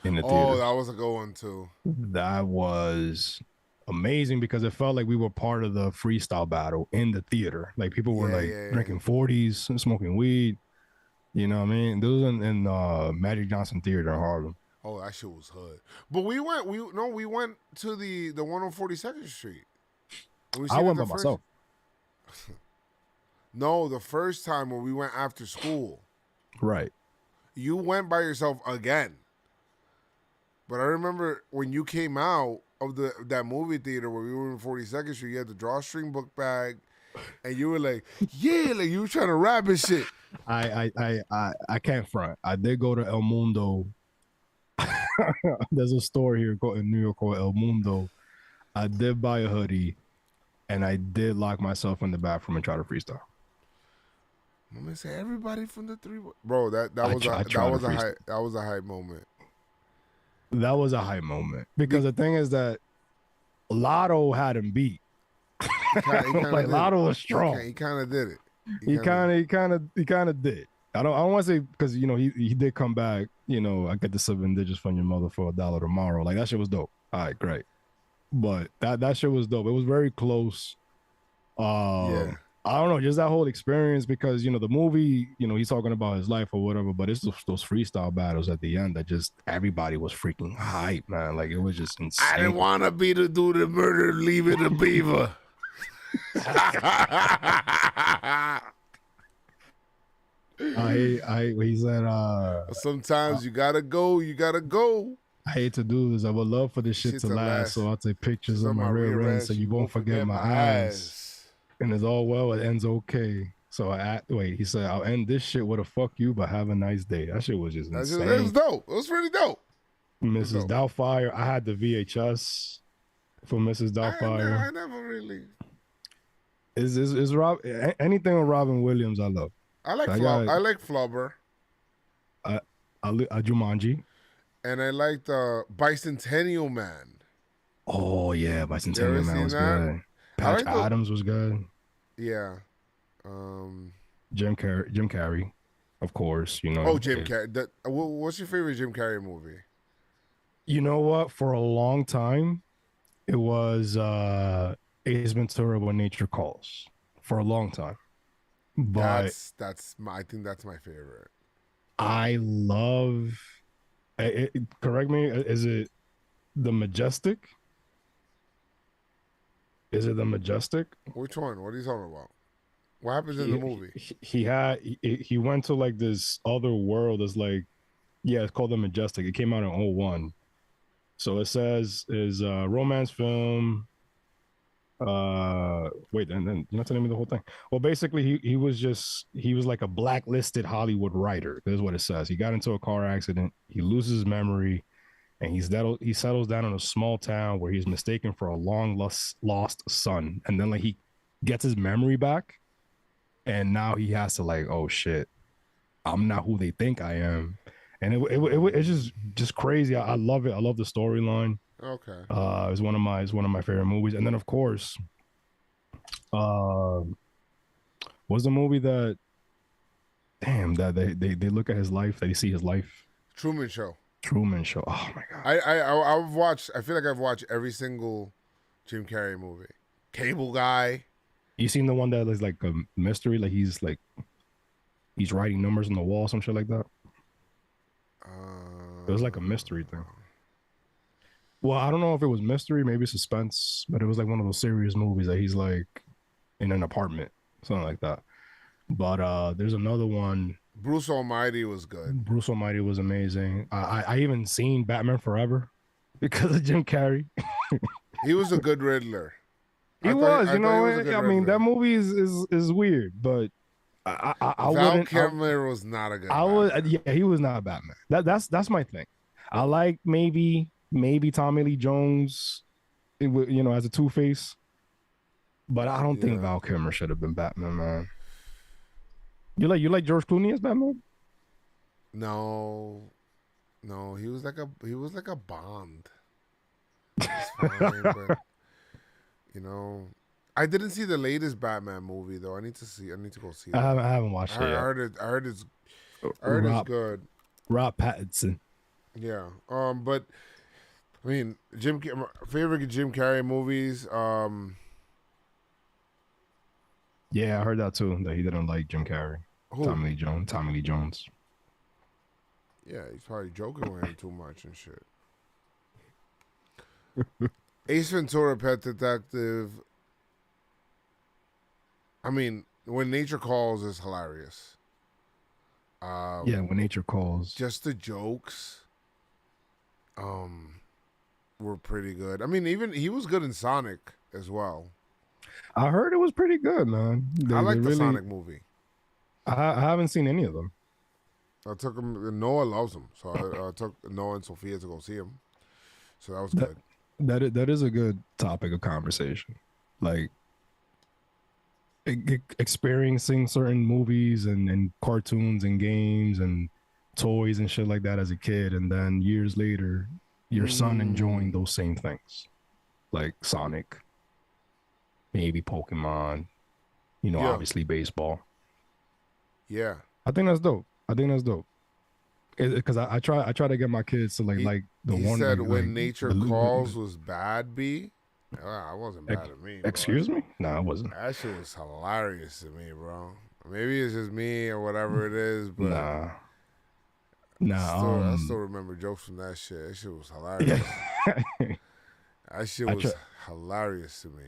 in the theater. Oh, that was a good one too. That was amazing because it felt like we were part of the freestyle battle in the theater. Like people were drinking 40s and smoking weed. You know what I mean? Those in Magic Johnson Theater in Harlem. Oh, that shit was hood. But we went to the 142nd Street. I went by myself. No, the first time when we went after school. Right. You went by yourself again. But I remember when you came out of that movie theater where we were in 42nd Street, you had the drawstring book bag, and you were like, yeah, like you were trying to rap and shit. I can't front. I did go to El Mundo. There's a store here in New York called El Mundo. I did buy a hoodie, and I did lock myself in the bathroom and try to freestyle. I'm gonna say everybody from the three. Bro, that was a hype moment. That was a hype moment because the thing is that Lotto had him beat. Like Lotto was strong. He kind of did it. He kind of did. I don't want to say because he did come back. I get the 7 digits from your mother for $1 tomorrow. Like that shit was dope. All right, great. But that shit was dope. It was very close. Yeah. I don't know, just that whole experience because the movie, he's talking about his life or whatever, but it's those freestyle battles at the end that just everybody was freaking hype, man. Like it was just insane. I didn't want to be the dude that murdered Leaving the Beaver. He said sometimes you gotta go. I hate to do this. I would love for this shit to last, so I'll take pictures of my rear end so you won't forget my eyes. And it's all well, it ends okay. So he said, I'll end this shit with a fuck you, but have a nice day. That shit was just insane. It was dope. It was pretty dope. Mrs. Doubtfire. I had the VHS for Mrs. Doubtfire. I never really. Is anything with Robin Williams I love. I like Flubber. Jumanji. And I liked Bicentennial Man. Oh yeah, Bicentennial Man was good. Patch Adams was good. Yeah. Jim Carrey, of course. Oh, Jim Carrey. What's your favorite Jim Carrey movie? You know what? For a long time, it was Ace Ventura: When Nature Calls. For a long time, but I think that's my favorite. I love. Correct me. Is it The Majestic? Is it The Majestic? Which one? What are you talking about? What happens in the movie? He went to like this other world. It's like, yeah, it's called The Majestic. It came out in 2001. So it says is a romance film. Wait, and then you're not telling me the whole thing. Well, basically, he was like a blacklisted Hollywood writer. This is what it says. He got into a car accident. He loses his memory, and he settles down in a small town where he's mistaken for a long lost son. And then like he gets his memory back, and now he has to like, oh shit, I'm not who they think I am. And it's just crazy. I love it. I love the storyline. Okay. It's one of my favorite movies. And then of course, was the movie that they look at his life, they see his life. Truman Show. Oh my god. I've watched. I feel like I've watched every single Jim Carrey movie. Cable Guy. You seen the one that is like a mystery, like he's writing numbers on the wall, some shit like that? It was like a mystery thing. Well, I don't know if it was mystery, maybe suspense, but it was like one of those serious movies that he's like in an apartment, something like that. But there's another one. Bruce Almighty was good. Bruce Almighty was amazing. I even seen Batman Forever because of Jim Carrey. He was a good Riddler. I mean, that movie is weird, but I Val wouldn't. Kilmer was not a good. Batman. He was not Batman. That's my thing. I like maybe Tommy Lee Jones, as a Two-Face, but I don't think Val Kilmer should have been Batman, man. You like George Clooney as Batman? No, he was like a Bond. It's fine, but I didn't see the latest Batman movie though. I need to go see it. I haven't watched it yet. I heard it's good. Rob Pattinson. Yeah. But I mean, favorite Jim Carrey movies. Yeah, I heard that too. That he didn't like Jim Carrey. Who? Tommy Lee Jones. Yeah, he's probably joking with him too much and shit. Ace Ventura: Pet Detective. I mean, When Nature Calls is hilarious. When Nature Calls. Just the jokes, were pretty good. I mean, even he was good in Sonic as well. I heard it was pretty good, man. I like the Sonic movie. I haven't seen any of them. I took him. Noah loves him, so I took Noah and Sophia to go see him. So that was good. That is a good topic of conversation. Like experiencing certain movies and cartoons and games and toys and shit like that as a kid, and then years later, your son enjoying those same things, like Sonic, maybe Pokemon, obviously baseball. Yeah, I think that's dope. Because I try to get my kids to like the he one. Said like, When Nature Calls was bad. I wasn't bad at me. Bro. Excuse me? No, I wasn't. That shit was hilarious to me, bro. Maybe it's just me or whatever it is, but I still remember jokes from that shit. That shit was hilarious. That shit was hilarious to me.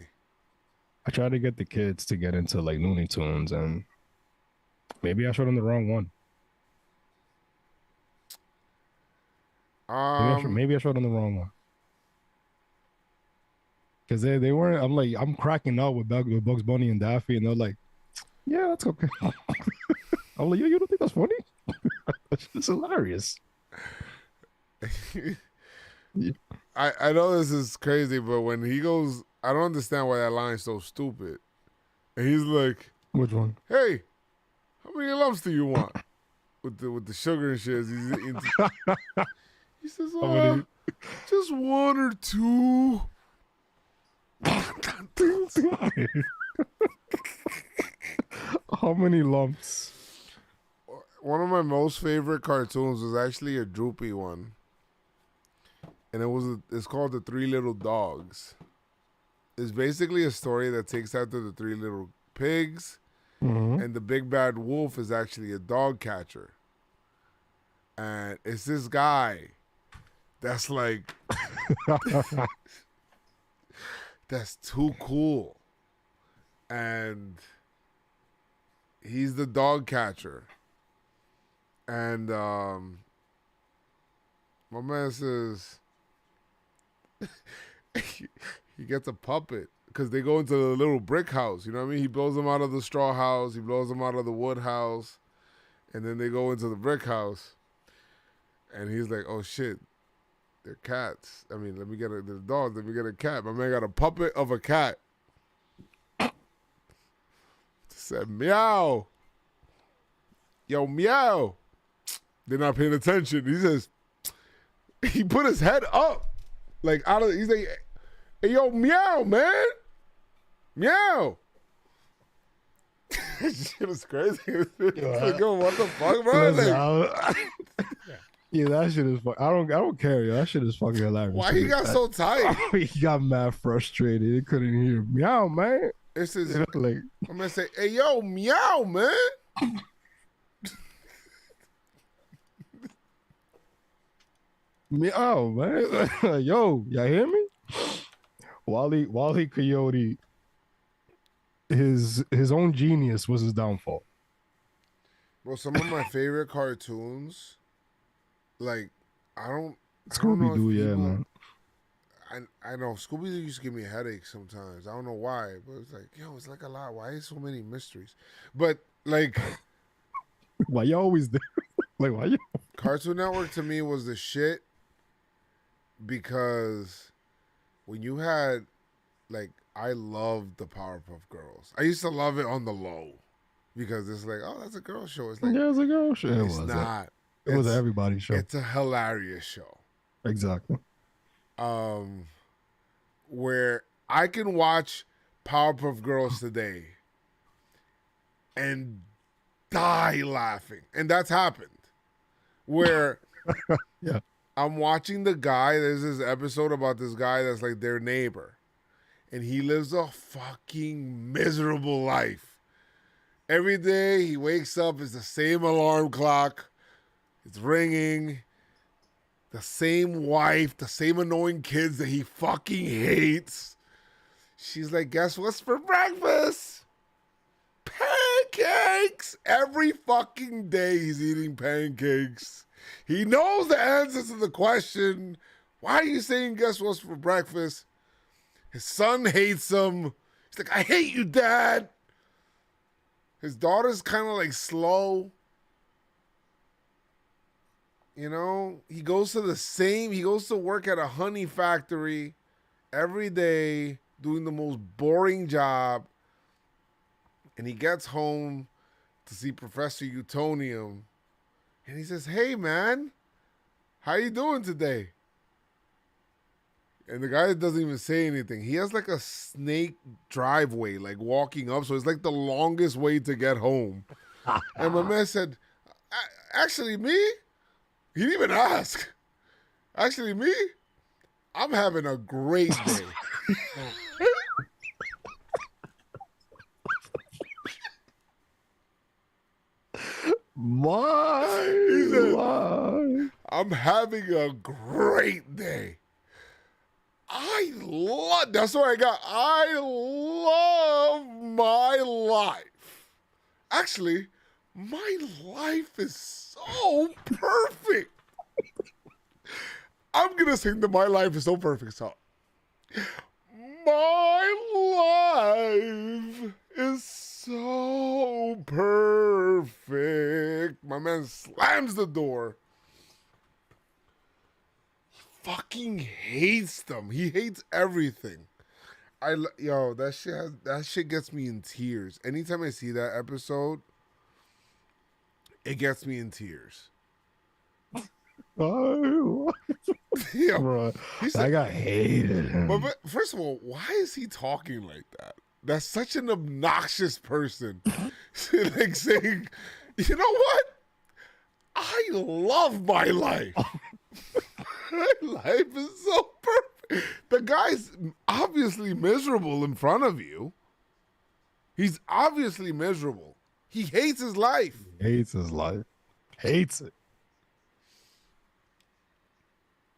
I try to get the kids to get into like Looney Tunes, and maybe I showed them the wrong one. Maybe I showed them the wrong one. Because they weren't. I'm cracking up with Bugs Bunny and Daffy, and they're like, "Yeah, that's okay." I'm like, "Yo, you don't think that's funny? It's hilarious." I know this is crazy, but when he goes, I don't understand why that line's so stupid. And he's like, "Which one? Hey, how many lumps do you want with the sugar and shit?" He says, "Just one or two." How many lumps? One of my most favorite cartoons was actually a droopy one, and it's called The Three Little Dogs. It's basically a story that takes after the Three Little Pigs, and the big bad wolf is actually a dog catcher, and it's this guy that's like that's too cool, and he's the dog catcher. And my man says he gets a puppet because they go into the little brick house. You know what I mean? He blows them out of the straw house. He blows them out of the wood house. And then they go into the brick house. And he's like, oh, shit. They're cats. I mean, they're dogs. Let me get a cat. My man got a puppet of a cat. Said, meow. Yo, meow. They're not paying attention. He says, he put his head up. Like, he's like, hey, yo, meow, man. Meow. Shit is crazy. Like, yo, what the fuck, bro? Like, yeah, that shit is. I don't care. Yo. That shit is fucking hilarious. Why he got so tight? He got mad frustrated. He couldn't hear meow, man. This is like I'm gonna say, hey, yo, meow, man. Meow, man. Yo, y'all hear me? Wally Coyote. His own genius was his downfall. Bro, some of my favorite cartoons, like Scooby Doo, yeah, man. I know Scooby Doo used to give me a headache sometimes. I don't know why, but it's like, yo, it's like a lot. Why is so many mysteries? But like, why you always there? Like, why you? Cartoon Network to me was the shit because when you had, like, I loved the Powerpuff Girls. I used to love it on the low because it's like, oh, that's a girl show. It's like, yeah, it's a girl show. It's not. It was everybody's show. It's a hilarious show. Exactly. Where I can watch Powerpuff Girls today and die laughing. And that's happened. Where yeah. I'm watching the guy, there's this episode about this guy that's like their neighbor. And he lives a fucking miserable life. Every day he wakes up, it's the same alarm clock. It's ringing. The same wife, the same annoying kids that he fucking hates. She's like, guess what's for breakfast? Pancakes! Every fucking day he's eating pancakes. He knows the answers to the question, why are you saying guess what's for breakfast? His son hates him. He's like, I hate you, Dad. His daughter's kind of like slow. You know, he goes to work at a honey factory every day, doing the most boring job. And he gets home to see Professor Utonium. And he says, hey, man, how you doing today? And the guy doesn't even say anything. He has like a snake driveway, like walking up. So it's like the longest way to get home. And my man said, actually, me? He didn't even ask. Actually, me? I'm having a great day. He said, I'm having a great day. That's what I got. I love my life. Actually, my life is so perfect. I'm going to sing the My Life is So Perfect song. My life is so perfect. My man slams the door. He fucking hates them. He hates everything. That shit gets me in tears. Anytime I see that episode, it gets me in tears. Oh, Yeah, bro, I got hated him. But first of all, why is he talking like that? That's such an obnoxious person. Like saying, you know what? I love my life. My life is so perfect. The guy's obviously miserable in front of you. He's obviously miserable. He hates his life. Hates his life. Hates it.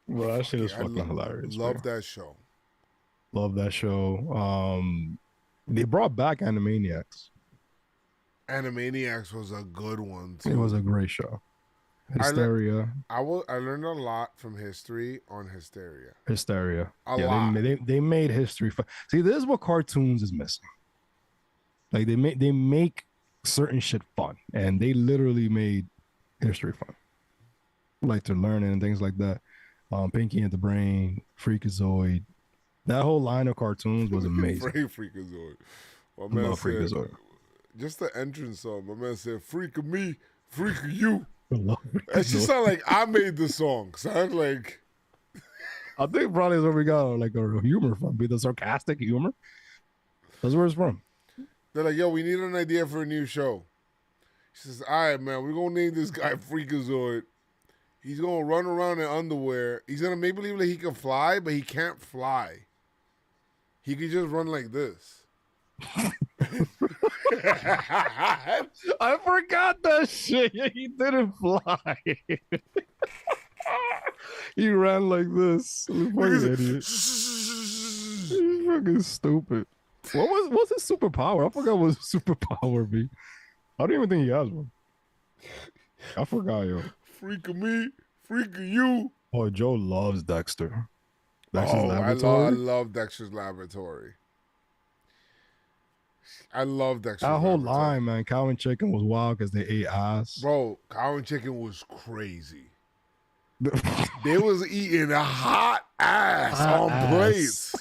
Well, that shit is fucking hilarious. Love that show. Love that show. They brought back Animaniacs. Animaniacs was a good one too. It was a great show. Hysteria. I learned a lot from history on Hysteria. A lot. They made history fun. See, this is what cartoons is missing. Like they make certain shit fun, and they literally made history fun. Like to learn and things like that. Pinky and the Brain, Freakazoid. That whole line of cartoons was amazing. Freakazoid. My man said, Freakazoid. Just the entrance song. My man said, "Freak of me, freak of you." I love It just sounded like I made the song. Sound like I think probably is where we got like our humor from. Be the sarcastic humor. That's where it's from. they're like, "Yo, we need an idea for a new show." She says, "All right, man, we're gonna name this guy Freakazoid. He's gonna run around in underwear. He's gonna make believe that he can fly, but he can't fly. He could just run like this." I forgot that shit. He didn't fly. He ran like this. Fucking idiot. He's fucking stupid. What's his superpower? I forgot what his superpower be. I don't even think he has one. I forgot, yo. Freak of me, freak of you. Oh, Joe loves Dexter. Dexter's I Laboratory. love Dexter's Laboratory. I love Dexter's That whole Laboratory. line, man. Cow and chicken was wild because they ate ass. Bro, Cow and Chicken was crazy. They was eating a hot ass on plates.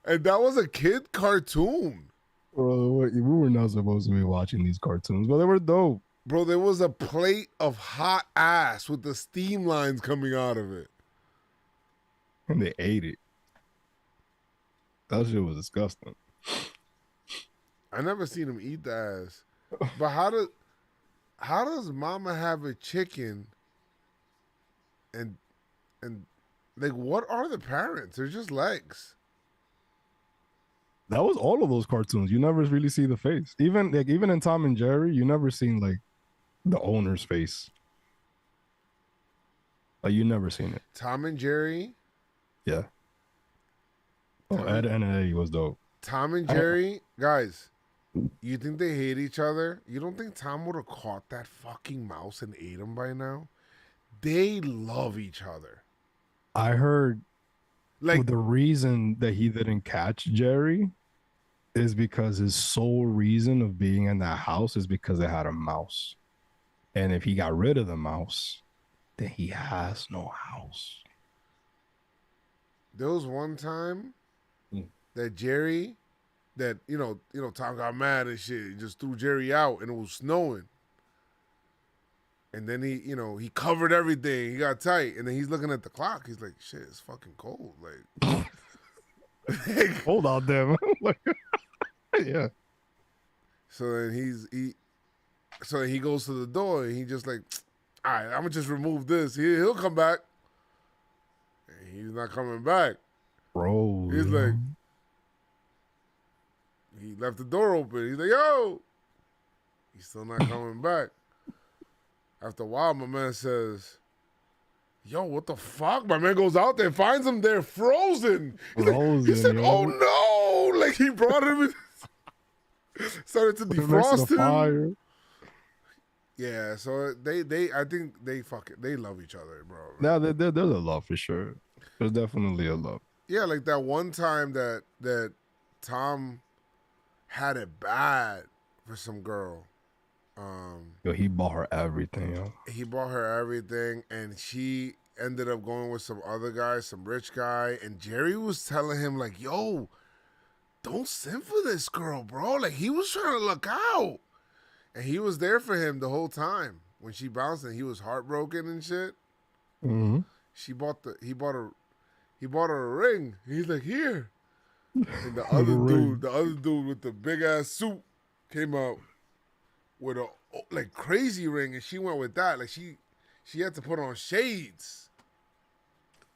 And that was a kid cartoon. Bro, we were not supposed to be watching these cartoons, but they were dope. Bro, there was a plate of hot ass with the steam lines coming out of it. And they ate it. That shit was disgusting. I never seen him eat the ass. But how does mama have a chicken and like what are the parents? They're just legs. That was all of those cartoons. You never really see the face. Even in Tom and Jerry, you never seen like the owner's face. Like you never seen it. Tom and Jerry. Yeah. Oh, Ed and Eddie was dope. Tom and Jerry, guys, you think they hate each other? You don't think Tom would have caught that fucking mouse and ate him by now? They love each other. I heard Like the reason that he didn't catch Jerry is because his sole reason of being in that house is because they had a mouse. And if he got rid of the mouse, then he has no house. there was one time that Jerry, that you know, Tom got mad and shit. He just threw Jerry out, and it was snowing. And then he covered everything. He got tight, and then he's looking at the clock. He's like, "Shit, it's fucking cold." Like, Hold on, damn. Yeah. so then he goes to the door, and he just like, "All right, I'm gonna just remove this. He'll come back." And he's not coming back. Bro. He's like, he left the door open. He's like, "Yo," he's still not coming back. After a while, my man says, "Yo, what the fuck?" My man goes out there, finds him there frozen. He said, yo. "Oh no!" Like he brought him, started to defrost him. Fire. Yeah, so I think they love each other, bro. Now there's a love for sure. There's definitely a love. Yeah, like that one time that Tom had it bad for some girl. Yo, he bought her everything, yo. He bought her everything, and she ended up going with some other guy, some rich guy. And Jerry was telling him, like, "Yo, don't simp for this girl, bro." Like, he was trying to look out. And he was there for him the whole time. When she bounced and he was heartbroken and shit. Mm-hmm. He bought her a ring. He's like, "Here." And the other dude with the big ass suit came out with a like crazy ring, and she went with that. Like she had to put on shades.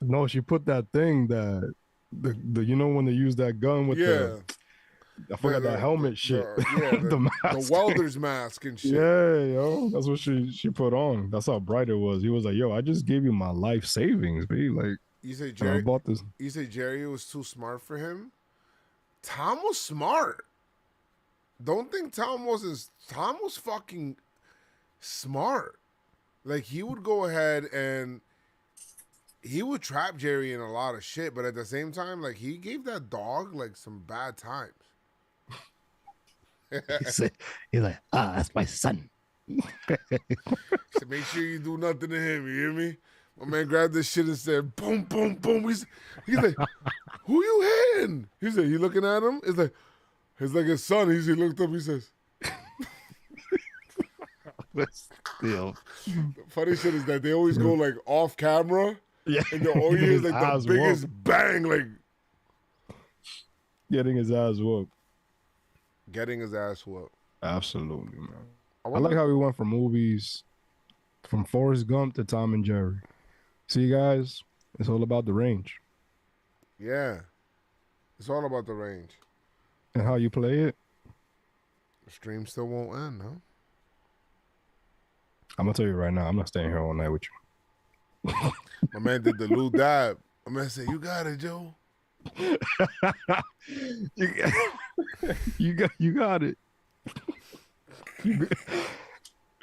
No, she put that thing that the you know when they use that gun with I forgot that helmet shit. The mask. The welder's mask and shit. Yeah, yo. That's what she put on. That's how bright it was. He was like, "Yo, I just gave you my life savings, B." Like, You say I Jerry bought this. You say Jerry was too smart for him? Tom was smart. don't think Tom was fucking smart. Like, he would go ahead and he would trap Jerry in a lot of shit, but at the same time, like, he gave that dog like some bad times. He's like, that's my son. So make sure you do nothing to him. You hear me? My man grabbed this shit and said, boom, boom, boom. He's like, who you hitting? He said, he looking at him. It's like his son. He looked up. He says, Still. the funny shit is that they always go like off camera. Yeah. And the all you hear is like the biggest bang, like getting his ass whooped. getting his ass whooped. Absolutely, man. I like how we went from movies, from Forrest Gump to Tom and Jerry. See, guys, it's all about the range Yeah. It's all about the range. and how you play it. The stream still won't end, huh? I'm gonna tell you right now, I'm not staying here all night with you. My man did the Lou dab. My man said, you got it, Joe. You got it.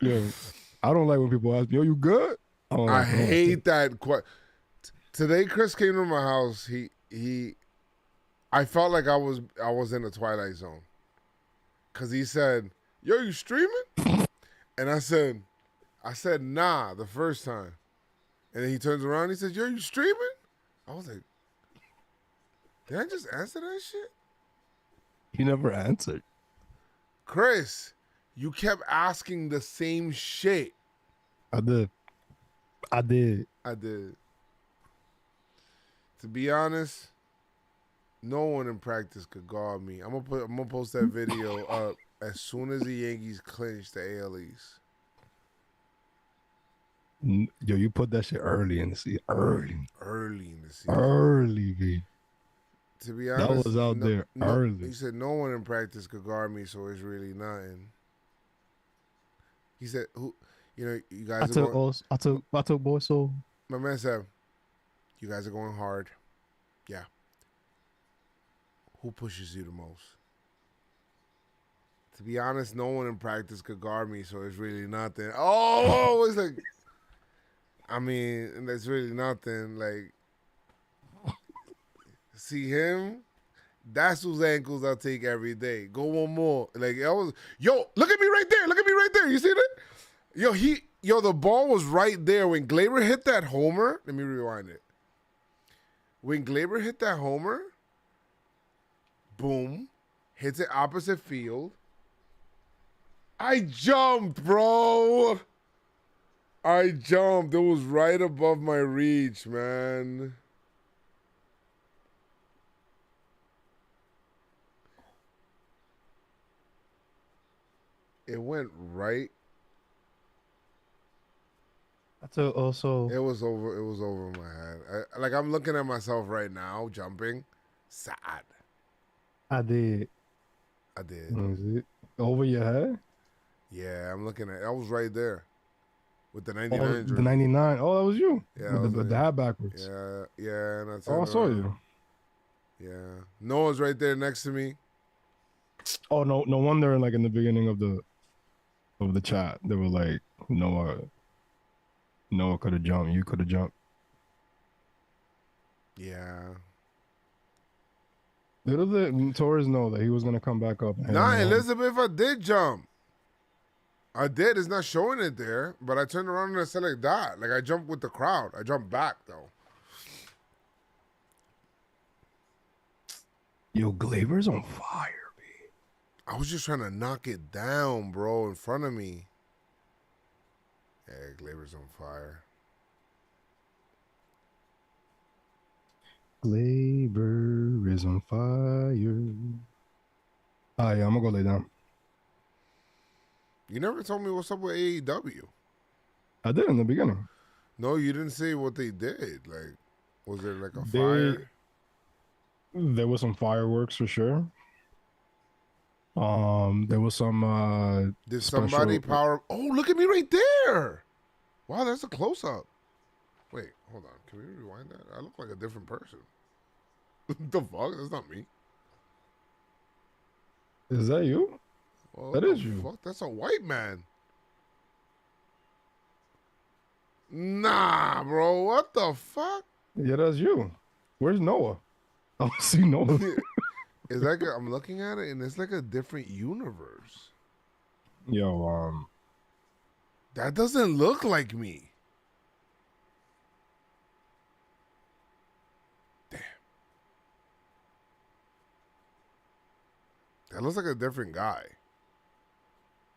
Yo, I don't like when people ask me, "Yo, you good?" I hate that. Today, Chris came to my house. I felt like I was in the Twilight Zone, cause he said, "Yo, you streaming?" And I said, "Nah," the first time, and then he turns around. And he says, "Yo, you streaming?" I was like, "Did I just answer that shit?" He never answered. Chris, you kept asking the same shit. I did. I did. To be honest, no one in practice could guard me. I'm gonna post that video up as soon as the Yankees clinch the AL East. Yo, you put that shit early in the season. Early in the season. Early, V. To be honest, that was out there early. He said no one in practice could guard me, so it's really nothing. He said, "Who? You know, you guys are going." I took boy so. My man said, "You guys are going hard." Yeah. Who pushes you the most? To be honest, no one in practice could guard me, so it's really nothing. Oh, it's like, I mean, that's really nothing. Like, see him? That's whose ankles I'll take every day. Go one more. Like, yo, look at me right there. Look at me right there. You see that? Yo, the ball was right there when Glaber hit that homer. Let me rewind it. When Glaber hit that homer, boom, hits it opposite field. I jumped, bro. I jumped. It was right above my reach, man. It went right. I took also. It was over my head. I'm looking at myself right now, jumping. Sad. I did. Was it over your head? Yeah, I'm looking at. I was right there with the 99. Oh, the 99. Oh, that was you. Yeah, with the hat backwards. Yeah. And I saw you. Yeah, Noah's right there next to me. Oh no wonder. Like in the beginning of the chat, they were like, Noah could have jumped. You could have jumped. Yeah. Little did Torres know that he was gonna come back up. Nah, Elizabeth, I did jump. I did. It's not showing it there, but I turned around and I said like that. Like, I jumped with the crowd. I jumped back though. Yo, Glaber's on fire, B. I was just trying to knock it down, bro, in front of me. Yeah, Glaber's on fire. Glaber is on fire. Oh, yeah, I'm gonna go lay down. You never told me what's up with AEW. I did in the beginning. No, you didn't say what they did. Like, was there like a fire? There was some fireworks for sure. There was some Did somebody power? Oh, look at me right there! Wow, that's a close up. Wait, hold on. Can we rewind that? I look like a different person. The fuck? That's not me. Is that you? Well, That what is the you. Fuck? That's a white man. Nah, bro. What the fuck? Yeah, that's you. Where's Noah? I don't see Noah. It's like I'm looking at it, and it's like a different universe. Yo, That doesn't look like me. Damn. That looks like a different guy.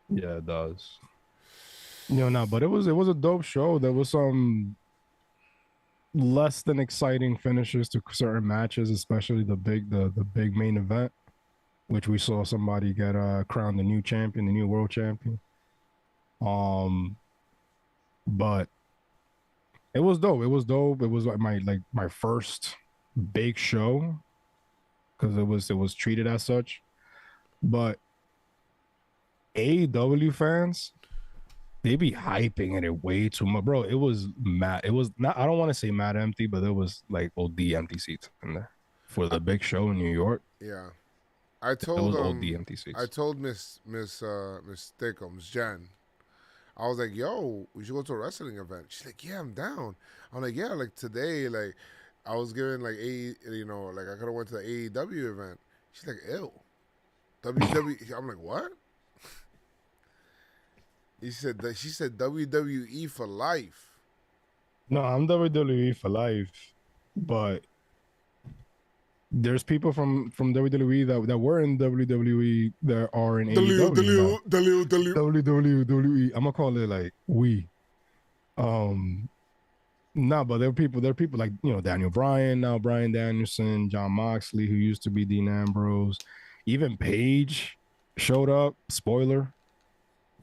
yeah, it does. No, but it was a dope show. There was some less than exciting finishes to certain matches, especially the big main event, which we saw somebody get crowned the new champion, the new world champion. But it was dope. It was dope. It was like my first big show because it was treated as such. But AEW fans, they be hyping it way too much, bro. It was mad. It was not. I don't want to say mad empty, but there was like OD empty seats in there for the big show in New York. Yeah. I It told was OD empty seats. I told Miss Thickums, Jen. I was like, yo, we should go to a wrestling event. She's like, yeah, I'm down. I'm like, yeah, like today, like I was giving like like I could have went to the AEW event. She's like, ew. WWE. I'm like, what? She said WWE for life. No, I'm WWE for life, but there's people from WWE that were in WWE that are in AEW now. WWE. I'm gonna call it like we. But there are people like Daniel Bryan now, Bryan Danielson, John Moxley, who used to be Dean Ambrose, even Paige showed up. Spoiler,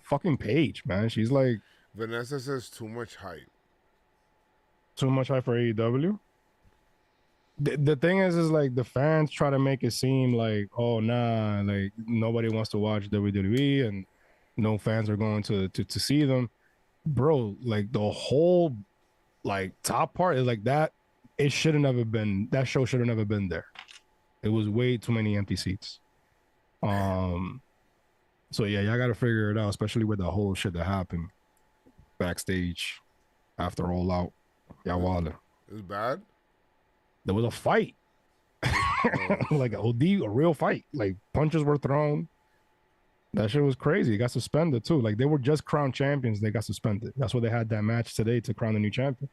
fucking Paige, man. She's like Vanessa says too much hype. too much hype for AEW. The thing is like the fans try to make it seem like, oh nah, like nobody wants to watch WWE and no fans are going to see them, bro. Like the whole like top part is like that. It should have never been. That show should have never been there. It was way too many empty seats. So yeah, y'all got to figure it out, especially with the whole shit that happened backstage after All Out. Y'all wildin'. It was bad. There was a fight. Like a real fight. Like punches were thrown. That shit was crazy. It got suspended too. Like they were just crowned champions. They got suspended. That's why they had that match today to crown the new champion.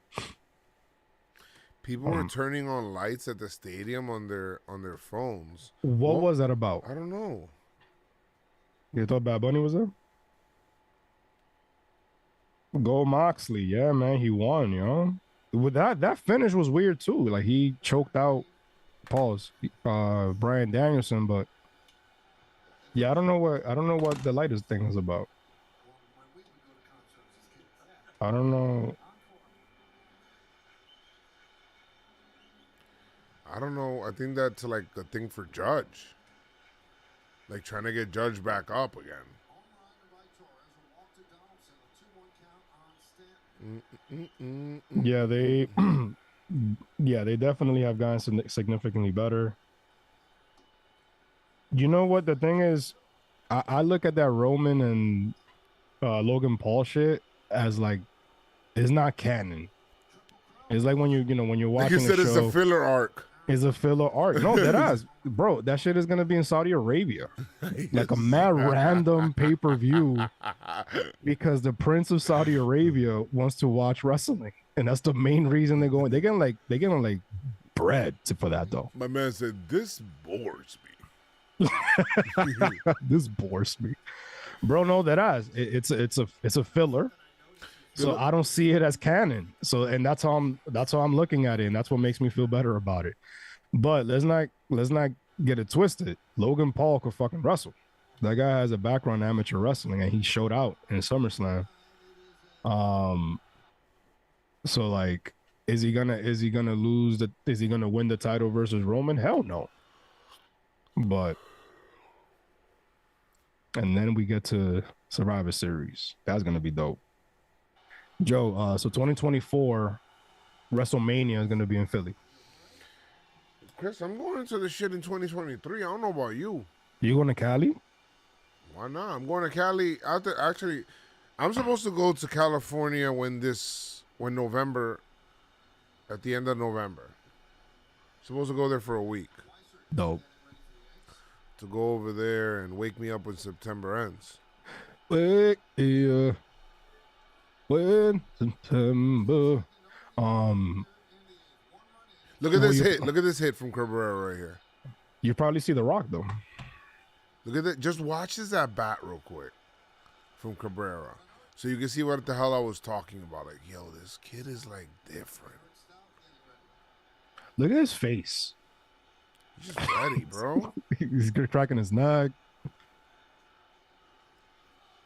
People were turning on lights at the stadium on their phones. What was that about? I don't know. You thought Bad Bunny was there? Go Moxley. Yeah, man. He won, With that finish was weird too. Like he choked out Bryan Danielson, but yeah, I don't know what the lightest thing is about. I don't know. I think that's like a thing for Judge. Like trying to get Judge back up again. Yeah, they definitely have gotten significantly better. You know what the thing is? I look at that Roman and Logan Paul shit as like it's not canon. It's like when when you're watching Like you said, a it's show, a filler arc. it's a filler arc. No, bro, that shit is gonna be in Saudi Arabia, like a mad random pay-per-view, because the Prince of Saudi Arabia wants to watch wrestling, and that's the main reason they're going. They're getting like bread for that though. My man said, "This bores me." This bores me, bro. No, it's a filler. So I don't see it as canon. So and that's how I'm looking at it, and that's what makes me feel better about it. But let's not get it twisted. Logan Paul could fucking wrestle. That guy has a background in amateur wrestling, and he showed out in SummerSlam. So like, is he gonna win the title versus Roman? Hell no. But and then we get to Survivor Series. That's gonna be dope. Joe, so 2024 WrestleMania is gonna be in Philly. Chris, I'm going into this shit in 2023. I don't know about you. You going to Cali? Why not? I'm going to Cali. Actually, I'm supposed to go to California when November, at the end of November. Supposed to go there for a week. Dope. To go over there and wake me up when September ends. When September. Look at this hit. Look at this hit from Cabrera right here. You probably see The Rock though. Look at that. Just watch this at bat real quick from Cabrera. So you can see what the hell I was talking about. Like, yo, this kid is like different. Look at his face. He's just ready, bro. He's cracking his neck.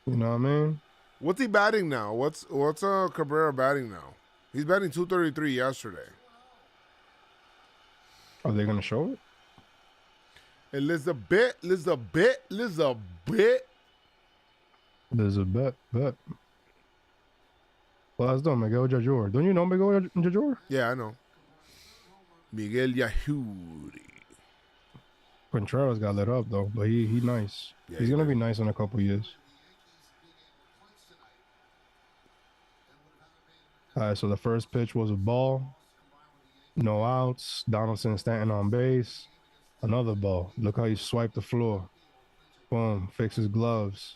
You know what I mean? What's he batting now? What's Cabrera batting now? He's batting 233 yesterday. Are they gonna show it? Elizabeth. There's a bet. Well, that's done, Miguel Jajor. Don't you know Miguel Jajor? Yeah, I know. Miguel Yajuri. Contreras got lit up though, but he nice. Yeah, He's he gonna did. be nice in a couple years. All right, so the first pitch was a ball. No outs. Donaldson standing on base. Another ball. Look how he swiped the floor. Boom. Fixes gloves.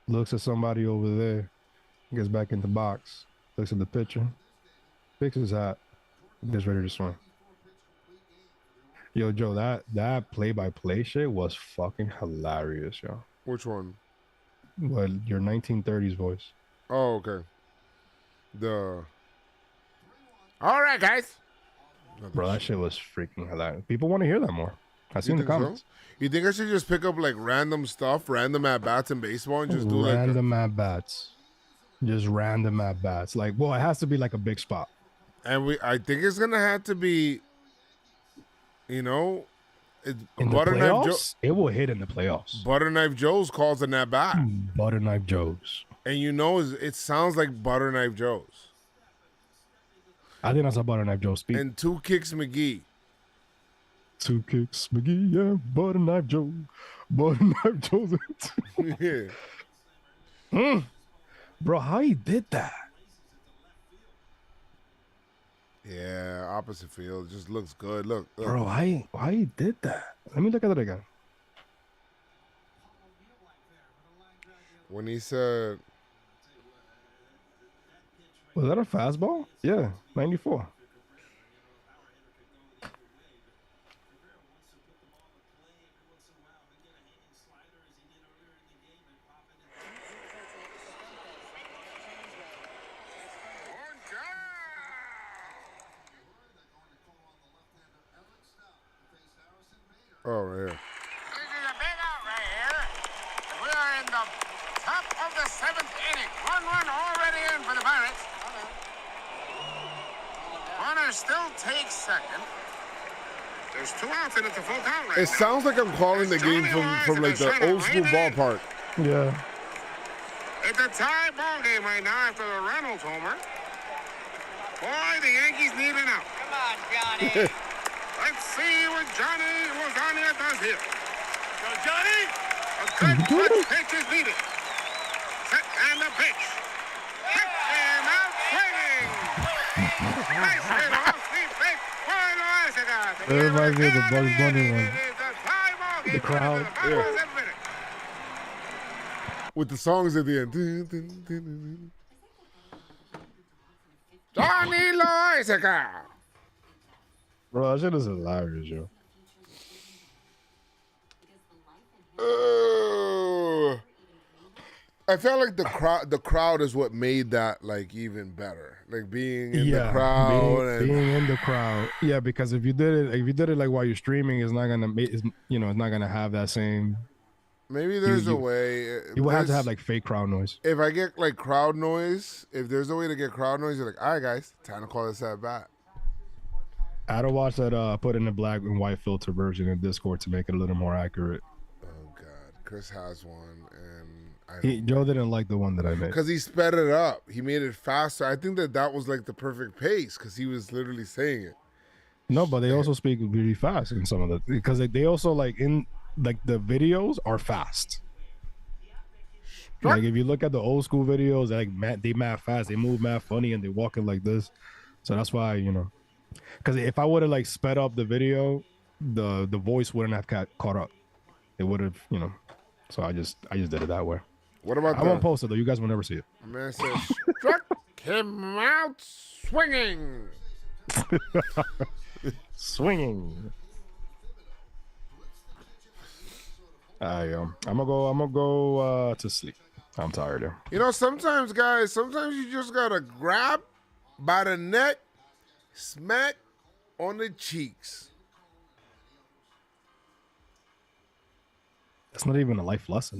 Looks at somebody over there. Gets back in the box. Looks at the pitcher. Fixes his hat. Gets ready to swing. Yo, Joe, that play-by-play shit was fucking hilarious, yo. Which one? Well, your 1930s voice. Oh, okay. All right, guys. Bro, that shit was freaking hilarious. People want to hear that more. I seen the think so? comments. You think I should just pick up like random stuff, random at bats in baseball, and just do random at bats, just random at bats. Like, well, it has to be like a big spot. I think it's gonna have to be, In the Butter Knife Joe. playoffs, it will hit in the playoffs. Butter Knife Joe's calls an at bat, Butter Knife Joe's. and it sounds like Butter Knife Joe's. I think that's a Butter Knife Joe speak. And Two Kicks McGee. Two Kicks McGee, yeah, Butter Knife Joe, Butter Knife Joe's. Yeah. Bro, how he did that? Yeah, opposite field. Just looks good. Look. Bro, how he did that? Let me look at it again. When he said, Was that a fastball? Yeah, 94. oh, right here. This is a big out right here. We are in the top of the 7th inning. 1 run already in for the Pirates. Runner still takes second. There's 2 outs and it's a full count right It now. sounds like I'm calling the game from like the old school ballpark. Yeah. It's a tie ball game right now after the Reynolds homer. Boy, the Yankees need an out. Come on, Johnny. Let's see what Johnny Lasagna does here. Go, Johnny! A good clutch pitch is needed. Set and the pitch. Hit and out swinging. Nice hit off the pitch for Loaizaga. That reminds me of the Bugs Bunny one. The crowd. Yeah. With the songs at the end. Johnny Loaizaga. Bro, that shit is hilarious, yo. I felt like the crowd is what made that like even better. Like being in the crowd being in the crowd. Yeah, because if you did it like while you're streaming, it's not gonna it's not gonna have that same. maybe there's a way. You will have to have like fake crowd noise. If I get like crowd noise, if there's a way to get crowd noise, you're like, all right, guys, time to call this at bat. I had to watch that put in the black and white filter version in Discord to make it a little more accurate. Oh God, Chris has one, and Joe didn't like the one that I made. because he sped it up, he made it faster. I think that was like the perfect pace because he was literally saying it. No, but they also speak really fast in some of the because they also like in like the videos are fast. Like if you look at the old school videos, they mad fast, they move mad funny, and they walking like this. So that's why, you know, because if I would have like sped up the video, the voice wouldn't have caught up. It would have, you know. So I just did it that way. What about I won't post it though. You guys will never see it. The man says struck him out swinging. Swinging. I'm gonna go to sleep. I'm tired here. You know, sometimes, guys, you just gotta grab by the neck, smack on the cheeks. That's not even a life lesson.